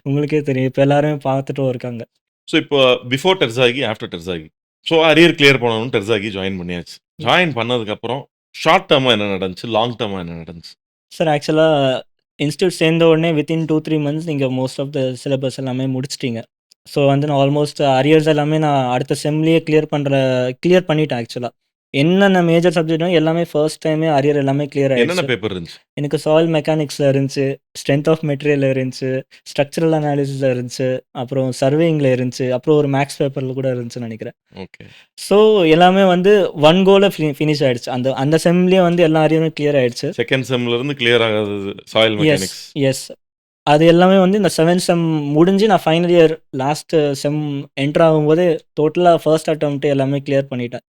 உங்களுக்கே தெரியும். இப்ப எல்லாருமே பார்த்துட்டும் இருக்காங்க. ஸோ இப்போ before Terzaghi, after Terzaghi. So arrear clear பண்ணணும்னு டெர்சாகி ஜாயின் பண்ணியாச்சு. ஜாயின் பண்ணதுக்கப்புறம் ஷார்ட் டெர்மா என்ன நடந்துச்சு? லாங் டெர்மா என்ன நடந்துச்சு? சார் ஆக்சுவலா இன்ஸ்டிடியூட் சேர்ந்த உடனே வித்தின் 2, 3 மந்த்ஸ் நீங்க மோஸ்ட் ஆஃப் த சிலபஸ் எல்லாமே முடிச்சிட்டீங்க. ஸோ வந்து நான் ஆல்மோஸ்ட் அரியர்ஸ் எல்லாமே நான் அடுத்த செம்லயே கிளியர் பண்ணிட்டேன் ஆக்சுவலா. என்னென்ன மேஜர் சப்ஜெக்ட்டோ எல்லாமே ஃபர்ஸ்ட் டைமே அரியர் எல்லாமே கிளியர் என்னென்ன ஆயிடுச்சு. பேப்பர் இருந்துச்சு? எனக்கு சாயில் மெக்கானிக்ஸ்ல இருந்துச்சு, ஸ்ட்ரென்த் ஆஃப் மெட்டீரியல்ல இருந்துச்சு, ஸ்ட்ரக்சரல் அனாலிசிஸ்ல இருந்துச்சு, அப்புறம் சர்வேயிங்ல இருந்துச்சு, அப்புறம் ஒரு மேத்ஸ் பேப்பர்ல கூட இருந்துச்சுன்னு நெனைக்கிறேன். ஓகே. ஸோ எல்லாமே வந்து 1 கோல ஃபினிஷ் ஆயிடுச்சு. அந்த அந்த செம்லயே வந்து எல்லா அரியரும் கிளியர் ஆயிடுச்சு. செகண்ட் செம்ல இருந்து கிளியர் ஆகாதது சாயில் எஸ், மெக்கானிக்ஸ். எஸ். அது எல்லாமே வந்து இந்த 7த் செம் முடிஞ்சு நான் final year last sem enter ஆகும்போதே டோட்டலா ஃபர்ஸ்ட் அட்டெம்ப்ட் எல்லாமே கிளியர் பண்ணிட்டேன்.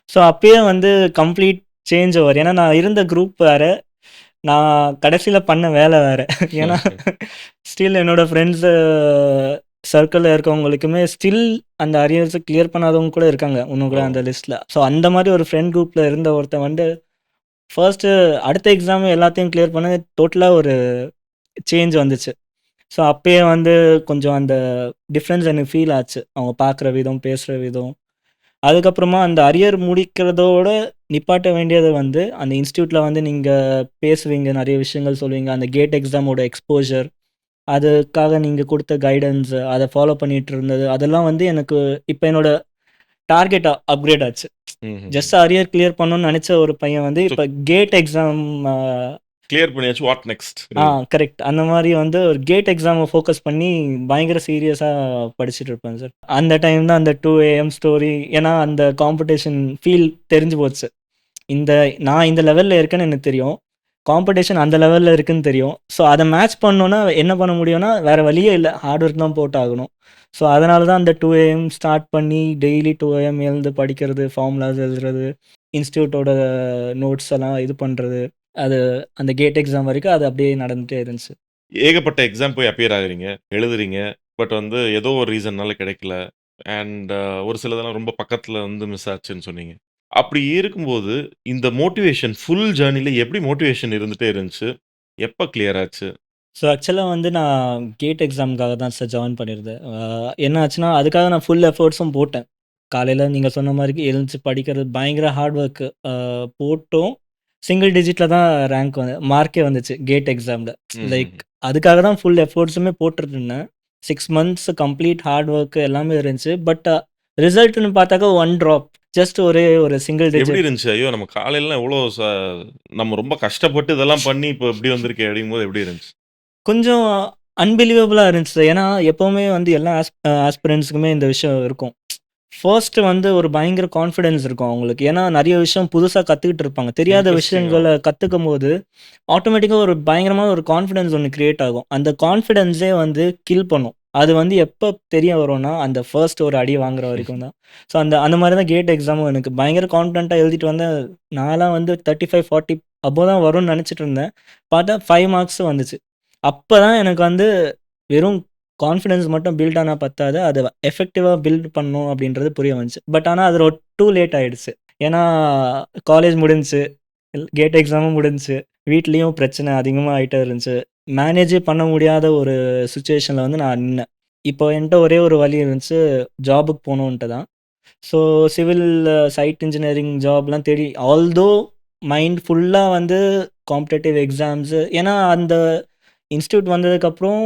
ஸோ அப்பயே வந்து கம்ப்ளீட் சேஞ்ச் ஓவர். ஏன்னா நான் இருந்த குரூப் வேற. நான் கடைசியில பண்ண வேலை வேற. ஏன்னா ஸ்டில் என்னோட ஃப்ரெண்ட்ஸு சர்க்கிள்ல இருக்கவங்களுக்குமே ஸ்டில் அந்த அரியர்ஸ கிளியர் பண்ணாதவங்க கூட இருக்காங்க. இன்னும் கூட ஓ! அந்த லிஸ்ட்ல. ஸோ அந்த மாரி ஒரு ஃப்ரெண்ட் குரூப்ல இருந்த ஒருத்தன் வந்து ஃபர்ஸ்ட்டு அடுத்த எக்ஸாம் எல்லாத்தையும் கிளியர் பண்ண டோட்டலா ஒரு சேஞ்ச் வந்துச்சு. ஸோ அப்பயே வந்து கொஞ்சம் அந்த டிஃப்ரென்ஸ் எனக்கு ஃபீல் ஆச்சு. அவங்க பார்க்குற விதம், பேசுற விதம். அதுக்கப்புறமா அந்த அரியர் முடிக்கிறதோட நிப்பாட்ட வேண்டியது வந்து, அந்த இன்ஸ்டிடியூட்ல வந்து நீங்க பேசுவீங்க, நெறைய விஷயங்கள் சொல்லுவீங்க. அந்த கேட் எக்ஸாமோட எக்ஸ்போஷர், அதுக்காக நீங்க குடுத்த கைடன்ஸ், அத ஃபாலோ பண்ணிட்டு இருந்தது. அதெல்லாம் வந்து எனக்கு இப்ப என்னோட டார்கெட் அப்கிரேட் ஆச்சு. ம்ஹ்ம். ஜஸ்ட் அரியர் கிளியர் பண்ணணும்னு நெனச்ச ஒரு பையன் வந்து, ஸோ இப்ப கேட் எக்ஸாம் அ கிளியர் பண்ணியாச்சு. What next? ஆ கரெக்ட். அந்த மாரி வந்து ஒரு கேட் எக்ஸாம ஃபோக்கஸ் பண்ணி பயங்கர சீரியஸா படிச்சுட்டு இருப்பேன் சார். அந்த டைம் தான் அந்த 2 ஏஎம் ஸ்டோரி. ஏன்னா அந்த காம்படிஷன் ஃபீல் தெரிஞ்சு போச்சு. இந்த நான் இந்த லெவல்ல இருக்கேன்னு எனக்கு தெரியும். காம்படிஷன் அந்த லெவல்ல இருக்குன்னு தெரியும். ஸோ அத மேட்ச் பண்ணணும்னா என்ன பண்ண முடியும்னா, வேற வழியே இல்ல. ஹார்ட் ஒர்க் தான் போட்டாகணும். ஸோ அதனால தான் அந்த 2 ஏஎம் ஸ்டார்ட் பண்ணி டெய்லி 2 ஏஎம் எழுந்து படிக்கிறது, ஃபார்முலாஸ் எழுதுறது, இன்ஸ்டிடியூட்டோட நோட்ஸ் எல்லாம் இது பண்றது. அது அந்த கேட் எக்ஸாம் வரைக்கும் அது அப்படியே நடந்துட்டே இருந்துச்சு. ஏகப்பட்ட எக்ஸாம் போய் அப்பியர் ஆகுறீங்க, எழுதுறீங்க. பட் வந்து ஏதோ ஒரு ரீசன்னால கிடைக்கல. அண்ட் ஒரு சிலதெல்லாம் ரொம்ப பக்கத்துல வந்து மிஸ் ஆச்சுன்னு சொன்னீங்க. அப்படி இருக்கும்போது, இந்த மோட்டிவேஷன் ஃபுல் ஜர்னில எப்படி மோட்டிவேஷன் இருந்துட்டே இருந்துச்சு? எப்ப கிளியர் ஆச்சு? ஸோ ஆக்சுவலா வந்து நான் கேட் எக்ஸாம்க்காக தான் சார் ஜாயின் பண்ணியிருந்தேன். என்ன ஆச்சுன்னா, அதுக்காக நான் ஃபுல் எஃபோர்ட்ஸும் போட்டேன். காலையில நீங்க சொன்ன மாரி எழுந்துச்சு படிக்கிறது பயங்கர ஹார்ட் ஒர்க்கு. போட்டும் சிங்கிள் டிஜிட்ல தான் ரேங்க் மார்க்கே வந்துச்சு கேட் எக்ஸாம்ல. Like hmm. அதுக்காக தான் ஃபுல் எஃபோர்ட்ஸுமே போட்டுட்டுருந்தேன். 6 மந்த்ஸ் கம்ப்ளீட் ஹார்ட் ஒர்க் எல்லாமே இருந்துச்சு. பட் ரிசல்ட்ன்னு பார்த்தாக்கா 1 ட்ராப். ஜஸ்ட் ஒரே ஒரு சிங்கிள் எப்படி டிஜிட். இருந்துச்சு? ஐயோ! நம்ம காலையிலலாம் எவ்வளோ நம்ம ரொம்ப கஷ்டப்பட்டு இதெல்லாம் பண்ணி, இப்போ இப்படி வந்திருக்கே அப்படிங்கும்போது எப்படி இருந்துச்சு? கொஞ்சம் அன்பிலீவபிளா இருந்துச்சு சார். ஏன்னா, எப்பவுமே வந்து எல்லா ஆஸ்பிரண்ட்ஸ்க்குமே இந்த விஷயம் இருக்கும். ஃபர்ஸ்ட் வந்து ஒரு பயங்கர கான்ஃபிடன்ஸ் இருக்கும் அவங்களுக்கு. ஏன்னா, நெறைய விஷயம் புதுசா கத்துக்கிட்டு இருப்பாங்க. தெரியாத இன்ட்ரஸ்டிங். விஷயங்கள கத்துக்கும்போது, ஆட்டோமேட்டிக்கா ஒரு பயங்கரமான ஒரு கான்ஃபிடன்ஸ் ஒண்ணு கிரியேட் ஆகும். அந்த கான்ஃபிடன்ஸே வந்து கில் பண்ணும். அது வந்து எப்ப தெரிய வரும்னா, அந்த ஃபர்ஸ்ட் ஒரு அடி வாங்குற வரைக்கும் தான். ஸோ, அந்த அந்த மாரி தான் கேட் எக்ஸாமும் எனக்கு பயங்கர கான்ஃபிடென்ட்டா எழுதிட்டு வந்தேன். நான்லாம் வந்து 35, 40 அபோவ் தான் வரும்னு நெனச்சுட்டு இருந்தேன். பார்த்தா 5 மார்க்ஸ் வந்துச்சு. அப்பதான் எனக்கு வந்து வெறும் கான்ஃபிடன்ஸ் மட்டும் பில்ட் ஆனா பத்தாது. அத எஃபெக்டிவா பில்ட் பண்ணணும் அப்படின்றது புரிய வந்துச்சு. பட் ஆனா அது டூ லேட் ஆயிடுச்சு. ஏன்னா காலேஜ் முடிஞ்சுச்சு. கேட் எக்ஸாமும் முடிஞ்சுச்சு. வீட்லயும் பிரச்சனை அதிகமா ஆயிட்டே இருந்துச்சு. மேனேஜே பண்ண முடியாத ஒரு சிச்சுவேஷன்ல வந்து நான் நின்னேன். இப்போ என்ட்ட ஒரே ஒரு வழி இருந்துச்சு. ஜாபுக்கு போணுன்ட்டு தான். ஸோ சிவில் சைட் இன்ஜினியரிங் ஜாப்லாம் தேடி ஆல்தோ மைண்ட் ஃபுல்லா வந்து காம்படிட்டிவ் எக்ஸாம்ஸு ஏன்னா அந்த இன்ஸ்டிடியூட் வந்ததுக்கப்புறம்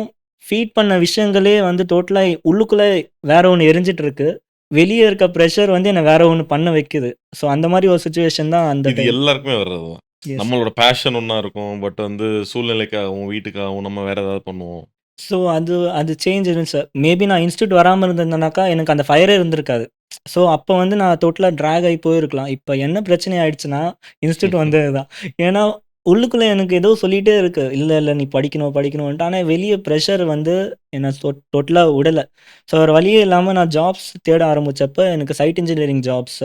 ஃபீட் பண்ண விஷயங்களே வந்து டோட்டலா உள்ளுக்குள்ள வேற ஒண்ணு எரிஞ்சிட்டு இருக்கு. வெளிய இருக்க பிரஷர் வந்து என்ன வேற ஒண்ணு பண்ண வைக்குது. ஸோ அந்த மாரி ஒரு சிச்சுவேஷன் தான் அந்த இது டைம். எல்லாருக்குமே வர்றது தான். எஸ். நம்மளோட பேஷன் ஒண்ணா இருக்கும். பட் வந்து சூழ்நிலைக்காகவும், வீட்டுக்காகவும் நம்ம வேற ஏதாவது பண்ணுவோம். ஸோ அது அது சேஞ்ச் இருந்துச்சு. மேபி நான் இன்ஸ்டிடியூட் வராம இருந்திருந்தேனாக்கா, எனக்கு அந்த ஃபயரே இருந்திருக்காது. ஸோ அப்ப வந்து நான் டோட்டலா டிராக் ஆயி போயிருக்கலாம். இப்ப என்ன பிரச்சனை ஆயிடுச்சுன்னா, இன்ஸ்டிடியூட் வந்தது தான். ஏன்னா, உள்ளுக்குள்ள எனக்கு ஏதோ சொல்லிட்டே இருக்கு. இல்ல, இல்ல நீ படிக்கணும், படிக்கணுன்ட்டு. ஆனா வெளிய பிரஷர் வந்து என்ன டோட்டலா விடல. ஸோ வேற வழியே இல்லாம நான் ஜாப்ஸ் தேட ஆரம்பிச்சப்ப, எனக்கு சைட் இன்ஜினியரிங் ஜாப்ஸ்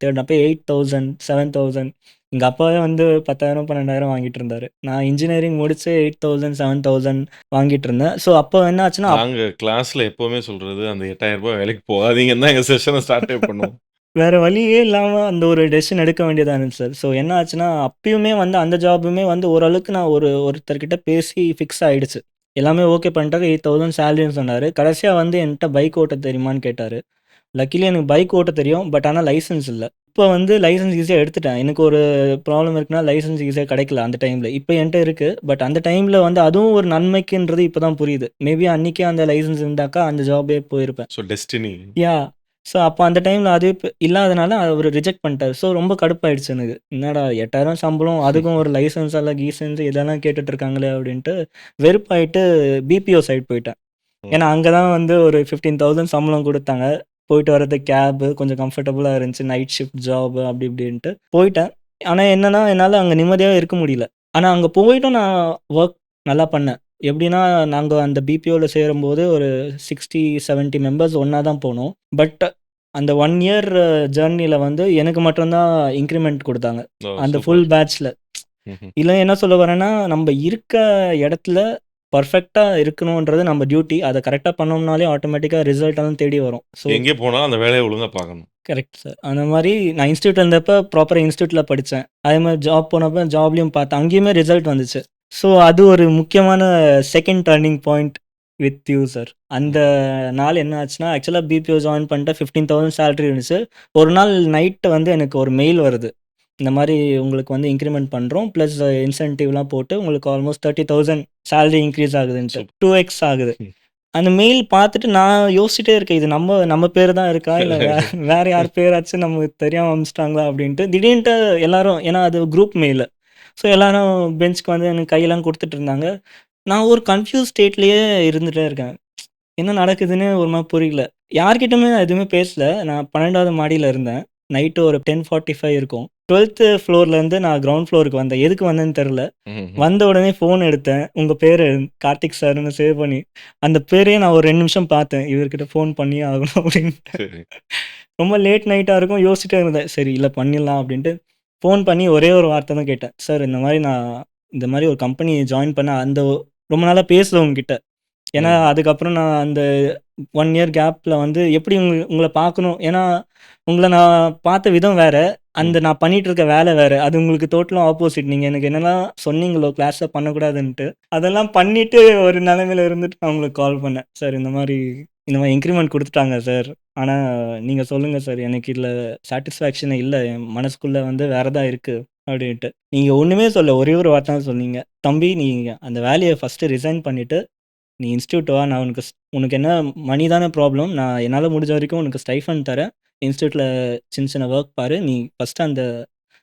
தேடினப்ப 8,000, 7,000 எங்க அப்பாவே வந்து 10,000, 12,000 வாங்கிட்டு இருந்தாரு. நான் இன்ஜினியரிங் முடிச்சு 8,000, 7,000 வாங்கிட்டு இருந்தேன். ஸோ அப்போ என்ன ஆச்சுன்னா, நாங்க கிளாஸ்ல எப்பவுமே சொல்றது, அந்த ரூ. 8,000 வேலைக்கு போகாதீங்கன்னு தான் எங்க செஷன ஸ்டார்ட்டே பண்ணுவோம். வேற வழியே இல்லாம அந்த ஒரு டெசிஷன் எடுக்க வேண்டியதா இருந்துச்சு சார். ஸோ என்ன ஆச்சுன்னா, அப்பயுமே வந்து அந்த ஜாபுமே வந்து ஓரளவுக்கு நான் ஒருத்தர்கிட்ட பேசி ஃபிக்ஸ் ஆயிடுச்சு. எல்லாமே ஓகே பண்ணிட்டாரு. 8,000 சேலரின்னு சொன்னாரு. கடைசியா வந்து என்ட்ட பைக் ஓட்ட தெரியுமான்னு கேட்டாரு. லக்கிலி எனக்கு பைக் ஓட்ட தெரியும். பட் ஆனா லைசென்ஸ் இல்ல. இப்ப வந்து லைசென்ஸ் ஈஸியா எடுத்துட்டேன். எனக்கு ஒரு ப்ராப்ளம் இருக்குன்னா, லைசென்ஸ் ஈஸியா கிடைக்கல அந்த டைம்ல. இப்ப என்ட்ட இருக்கு. பட் அந்த டைம்ல வந்து அதுவும் ஒரு நன்மைக்குன்றது இப்ப தான் புரியுது. மேபி அன்னைக்கே அந்த லைசென்ஸ் இருந்தாக்கா அந்த ஜாபே போயிருப்பேன். So destiny. யாஹ்! ஸோ அப்ப அந்த டைம்ல அது இல்லாதனால அவரு ரிஜெக்ட் பண்ணிட்டாரு. ஸோ ரொம்ப கடுப்பாயிடுச்சு எனக்கு. என்னடா 8,000 சம்பளம், அதுக்கும் ஒரு லைசென்ஸ் அல்ல கீசென்ஸ் இதெல்லாம் கேட்டுட்டு இருக்காங்களே அப்டின்ட்டு வெறுப்பாயிட்டு பிபிஓ சைட் போயிட்டேன். ம். ஏன்னா அங்க தான் வந்து ஒரு 15,000 சம்பளம் குடுத்தாங்க. போயிட்டு வரதுக்கு கேபு கொஞ்சம் கம்ஃபர்டபுளா இருந்துச்சு. நைட் ஷிஃப்ட் ஜாப் அப்டி இப்டின்ட்டு போயிட்டேன். ஆனா என்னன்னா, என்னால அங்க நிம்மதியாவே இருக்க முடியல. ஆனா அங்க போயிட்டும் நான் வொர்க் நல்லா பண்ணேன். எப்டின்னா, நாங்க அந்த பிபிஓல சேரும்போது ஒரு 60, 70 மெம்பர்ஸ் ஒண்ணா தான் போனோம். பட் அந்த 1 இயர் ஜர்னில வந்து எனக்கு மட்டும் தான் இன்கிரிமென்ட் குடுத்தாங்க. ஓ! அந்த ஃபுல் சூப்பர். பேட்ச்ல. ம்ஹ்ம். இதுல என்ன சொல்ல வரேன்னா, நம்ப இருக்க இடத்துல பெர்ஃபெக்ட்டா இருக்கணுன்றது நம்ம டியூட்டி. அத கரெக்ட்டா பண்ணோம்னாலே ஆட்டோமேட்டிக்கா ரிசல்ட் எல்லாம் தேடி வரும். ஸோ எங்கே போனாலும் அந்த வேலைய ஒழுங்கா பார்க்கணும். Correct sir. அந்த மாரி நான் இன்ஸ்டிடியூட்ல இருந்தப்ப ப்ராப்பரா இன்ஸ்டிடியூட்ல படிச்சேன். அதே மாரி ஜாப் போனப்ப ஜாப்லயும் பார்த்தேன். அங்கேயுமே ரிசல்ட் வந்துச்சு. ஸோ அது ஒரு முக்கியமான second turning point with you sir. அந்த ம்ஹ்ம். நாள் என்ன ஆச்சுன்னா, ஆக்சுவலா பிபிஓ ஜாயின் பண்ணிட்டேன். 15,000 சேலரி இருந்துச்சு. ஒரு நாள் நைட் வந்து எனக்கு ஒரு மெயில் வருது. இந்த மாரி உங்களுக்கு வந்து இன்கிரிமென்ட் பண்றோம். பிளஸ் இன்சென்டிவ்லாம் போட்டு உங்களுக்கு ஆல்மோஸ்ட் 30,000 சேலரி இன்கிரீஸ் ஆகுதுன்ட்டு. சூப் 2x ஆகுது. ம். அந்த மெயில் பார்த்துட்டு நான் யோசிச்சுட்டே இருக்கேன். இது நம்ம நம்ம பேரு தான் இருக்கா? இல்ல வேற யார் பேராச்சும் நமக்கு தெரியாம அனுப்பிச்சுட்டாங்களா? அப்படின்ட்டு. திடீர்ன்ட்டு எல்லாரும் ஏன்னா அது குரூப் மெயிலு. ஸோ எல்லாரும் பெஞ்சுக்கு வந்து எனக்கு கையெல்லாம் குடுத்துட்டு இருந்தாங்க. நான் ஒரு கன்ஃப்யூஸ் ஸ்டேட்லயே இருந்துட்டே இருக்கேன். என்ன நடக்குதுன்னு ஒரு மாரி புரியல. யார்கிட்டயுமே நான் எதுவுமே பேசல. நான் 12வது மாடியில இருந்தேன். நைட்டு ஒரு 10:45 இருக்கும். 12த் ஃப்ளோர்லேருந்து நான் கிரவுண்ட் ஃப்ளோருக்கு வந்தேன். எதுக்கு வந்தேன்னு தெரியல. ம்ஹ்ம். வந்த உடனே ஃபோன் எடுத்தேன். உங்க பேரு கார்த்திக் சார்ன்னு சேவ் பண்ணி, அந்த பேரையே நான் ஒரு 2 நிமிஷம் பார்த்தேன். இவர்கிட்ட ஃபோன் பண்ணியே ஆகணும் அப்டின்ட்டு. சரி. ரொம்ப லேட் நைட்டா இருக்கும். யோசிச்சுட்டே இருந்தேன். சரி இல்ல பண்ணிடலாம் அப்டின்ட்டு. ஃபோன் பண்ணி ஒரே ஒரு வார்த்த தான் கேட்டேன். சார் இந்த மாரி நான் இந்த மாரி ஒரு கம்பெனி ஜாயின் பண்ணேன். ரொம்ப நாளா பேசல உங்ககிட்ட. ஏன்னா ம். அதுக்கப்புறம் நான் அந்த 1 இயர் கேப்ல வந்து எப்படி உங்கள பார்க்கணும். ஏன்னா, உங்கள நான் பார்த்த விதம் வேற. ம். நான் பண்ணிட்டு இருக்க வேலை வேற. அது உங்களுக்கு டோட்டலா ஆப்போசிட். நீங்க எனக்கு என்னலாம் சொன்னீங்களோ கிளாஸ்ல பண்ணக்கூடாதுன்ட்டு, அதெல்லாம் பண்ணிட்டு ஒரு நிலைமையில இருந்துட்டு நான் உங்களுக்கு கால் பண்ணேன். சார் இந்த மாரி இன்கிரிமெண்ட் குடுத்துட்டாங்க சார். ஆனா நீங்க சொல்லுங்க சார். எனக்கு இதுல சாட்டிஸ்ஃபேக்ஷனே இல்ல. என் மனசுக்குள்ள வந்து வேற தான் இருக்கு அப்படின்ட்டு. நீங்க ஒண்ணுமே சொல்லல. ஒரே ஒரு வார்த்தை தான் சொன்னீங்க. தம்பி நீ அந்த வேலைய ஃபர்ஸ்ட்டு ரிசைன் பண்ணிட்டு நீ இன்ஸ்டிடியூட் வா. நான் உனக்கு என்ன மணி தானே ப்ராப்ளம். நான் என்னால் முடிஞ்ச வரைக்கும் உனக்கு ஸ்டைஃபண்ட் தரேன். இன்ஸ்டியூட்டில் சின்ன சின்ன ஒர்க் பாரு. நீ ஃபஸ்ட்டு அந்த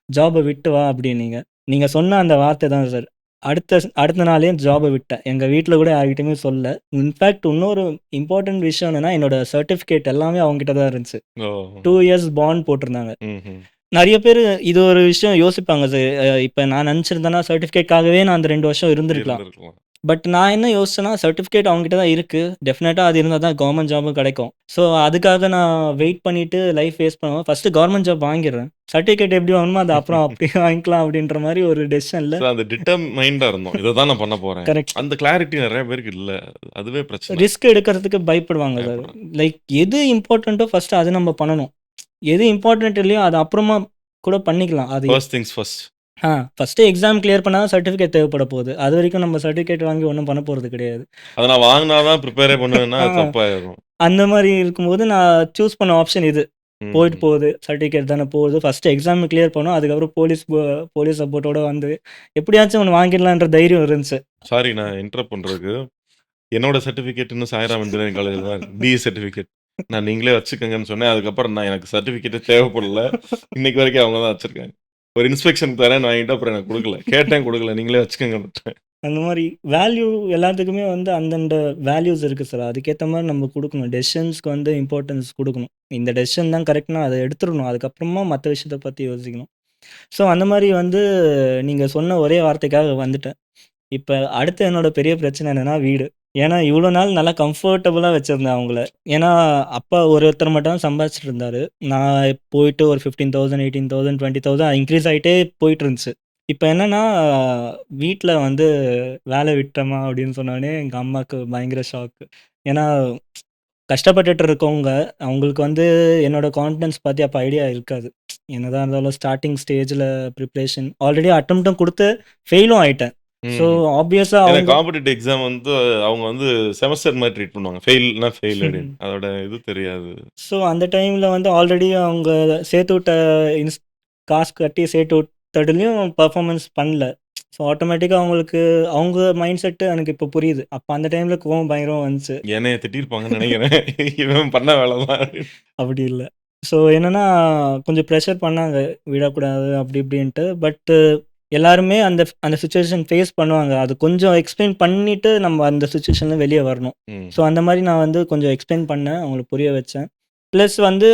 ஜாபை விட்டு வா அப்படின்னீங்க. நீங்கள் சொன்ன அந்த வார்த்தை தான் சார். அடுத்த நாளே ஜாபை விட்டேன். எங்கள் வீட்டில் கூட யார்கிட்டையுமே சொல்லல. இன்ஃபேக்ட் இன்னொரு இம்பார்ட்டன்ட் விஷயம் என்னன்னா, என்னோட சர்டிஃபிகேட் எல்லாமே அவங்ககிட்ட தான் இருந்துச்சு. ஓ! 2 இயர்ஸ் பாண்ட் போட்டிருந்தாங்க. ம்ஹ்ம். நெறைய பேரு இது ஒரு விஷயம் யோசிப்பாங்க சார். இப்ப நான் நெனச்சிருந்தேன்னா சர்டிஃபிகேட்காகவே நான் அந்த 2 வருஷம் இருந்திருக்கலாம். இருந்திருக்கலாம். பட் நான் என்ன யோசிச்சேன்னா, சர்டிஃபிகேட் அவங்ககிட்ட தான் இருக்கு. டெஃபினட்டா அது இருந்தா தான் கவர்மெண்ட் ஜாபும் கிடைக்கும். ஸோ, அதுக்காக நான் வெயிட் பண்ணிட்டு லைஃப் வேஸ்ட் பண்ணாம ஃபர்ஸ்ட்டு கவர்மெண்ட் ஜாப் வாங்கிர்றேன். சர்டிஃபிகேட் எப்படி வாங்கணுமோ அது அப்புறம் அப்படியே வாங்கிக்கலாம் அப்படின்ற மாரி ஒரு டெசிஷன்ல ஸோ அந்த டிட்டர்மைன்டா இருந்தோம். இத தான் நான் பண்ண போறேன். கரெக்ட். அந்த கிளாரிட்டி நெறைய பேருக்கு இல்ல. அதுவே பிரச்சனை. ரிஸ்க் எடுக்கிறதுக்கு பயப்படுவாங்க சார். பயப்படுறாங்க. லைக் எது இம்பார்ட்டன்ட்டோ ஃபர்ஸ்ட்டு அது நம்ம பண்ணணும். எது இம்பார்ட்டன்ட் இல்லையோ அது அப்புறமா கூட பண்ணிக்கலாம். அது first things first. First exam clear பண்ணா தான் சர்டிஃபிகேட் தேவைப்பட போகுது. அதுவரைக்கும் நம்ம சர்டிஃபிகேட் வாங்கி ஒண்ணும் பண்ண போறது கிடையாது. அத நான் வாங்குனா தான் ப்ரிப்பேரே பண்ணுவேன்னா, ஆ அது தப்பாயிரும். அந்த மாரி இருக்கும்போது நான் சூஸ் பண்ண ஆப்ஷன் இது. போயிட்டு ம். போகுது. சர்டிஃபிகேட் தானே போகுது. ஃபர்ஸ்ட்டு எக்ஸாம் கிளியர் பண்ணோம். அதுக்கப்புறம் போலீஸ் சப்போர்ட்டோட வந்து எப்படியாச்சும் ஒண்ணு வாங்கிடலான்ற தைரியம் இருந்துச்சு. சாரி நான் இன்டரப்ட் பண்றதுக்கு. என்னோட சர்டிஃபிகேட் இன்னும் சாய்ராம் இன்ஜினியரிங் காலேஜ்ல தான் இருக்கு. BE certificate. நான் நீங்களே வச்சுக்கங்கன்னு சொன்னேன். அதுக்கப்புறம் நான் எனக்கு சர்டிஃபிகேட்டே தேவைப்படல. இன்னைக்கு வரைக்கும் அவங்க தான் வச்சிருக்காங்க. ஒரு இன்ஸ்பெக்ஷன் தரேன்னு வாங்கிட்டு அப்புறம் எனக்கு குடுக்கல. கேட்டேன் குடுக்கல. நீங்களே வச்சுக்கங்கன்னுட்டேன். அந்த மாரி வேல்யூ எல்லாத்துக்குமே வந்து அந்தந்த வேல்யூஸ் இருக்கு சார். அதுக்கேத்த மாரி நம்ம குடுக்கணும். டெசிஷன்ஸ்க்கு வந்து இம்பார்ட்டன்ஸ் குடுக்கணும். இந்த டெசிஷன் தான் கரெக்ட்னா அத எடுத்துறணும். அதுக்கப்புறமா மத்த விஷயத்த பத்தி யோசிக்கணும். ஸோ அந்த மாரி வந்து நீங்க சொன்ன ஒரே வார்த்தைக்காக வந்துட்டேன். இப்ப அடுத்து என்னோட பெரிய பிரச்சனை என்னன்னா வீடு. ஏன்னா இவ்வளோ நாள் நல்லா கம்ஃபர்டபுளா வச்சிருந்தேன் அவங்கள. ஏன்னா அப்பா ஒருத்தர் மட்டும் தான் சம்பாதிச்சுட்டு இருந்தாரு. நான் போயிட்டு ஒரு 15,000 18,000 20,000 இன்க்ரீஸ் ஆயிட்டே போயிட்டு இருந்துச்சு. இப்ப என்னன்னா வீட்ல வந்து வேலை விட்டோமா அப்படின்னு சொன்னோனே எங்க அம்மாவுக்கு பயங்கர ஷாக்கு. ஏன்னா கஷ்டப்பட்டுட்டு இருக்கவங்க, அவங்களுக்கு வந்து என்னோட கான்ஃபிடன்ஸ் பத்தி அப்ப ஐடியா இருக்காது. என்னதான் இருந்தாலும் ஸ்டார்ட்டிங் ஸ்டேஜ்ல ப்ரிப்பரேஷன் ஆல்ரெடி அட்டெம்ப்டும் குடுத்து ஃபெயிலும் ஆயிட்டேன். ஸோ ம். ஆப்வியஸா ஏன்னா அவங்க காம்படிட்டிவ் எக்ஸாம் வந்து அவங்க வந்து செமஸ்டர் மாரி ட்ரீட் பண்ணுவாங்க. ஃபெயில்னா ஃபெயில் அப்படின்னு. அதோட இது தெரியாது. ஸோ அந்த டைம்ல வந்து ஆல்ரெடி அவங்க சேர்த்து விட்ட இன்ஸ் காசு கட்டி சேர்த்து விட்டதுலயும் பெர்ஃபார்மன்ஸ் பண்ணல. ஸோ ஆட்டோமேட்டிக்கா அவங்களுக்கு அவங்க மைண்ட் செட் எனக்கு இப்போ புரியுது. அப்ப அந்த டைம்ல கோவம் பயங்கரமா வந்துச்சு. என்னைய திட்டியிருப்பாங்கன்னு நெனைக்கிறேன். இவன் பண்ண வேலை தான். அப்படி இல்ல. ஸோ என்னன்னா, கொஞ்சம் ப்ரெஷர் பண்ணாங்க. விடக்கூடாது அப்படி இப்படின்ட்டு. பட் எல்லாருமே அந்த அந்த சிச்சுவேஷன் ஃபேஸ் பண்ணுவாங்க. அது கொஞ்சம் எக்ஸ்ப்ளைன் பண்ணிட்டு நம்ம அந்த சிச்சுவேஷன்ல வெளிய வரணும். ம். ஸோ அந்த மாரி நான் வந்து கொஞ்சம் எக்ஸ்ப்ளைன் பண்ணேன். அவங்களுக்கு புரிய வச்சேன். ப்ளஸ் வந்து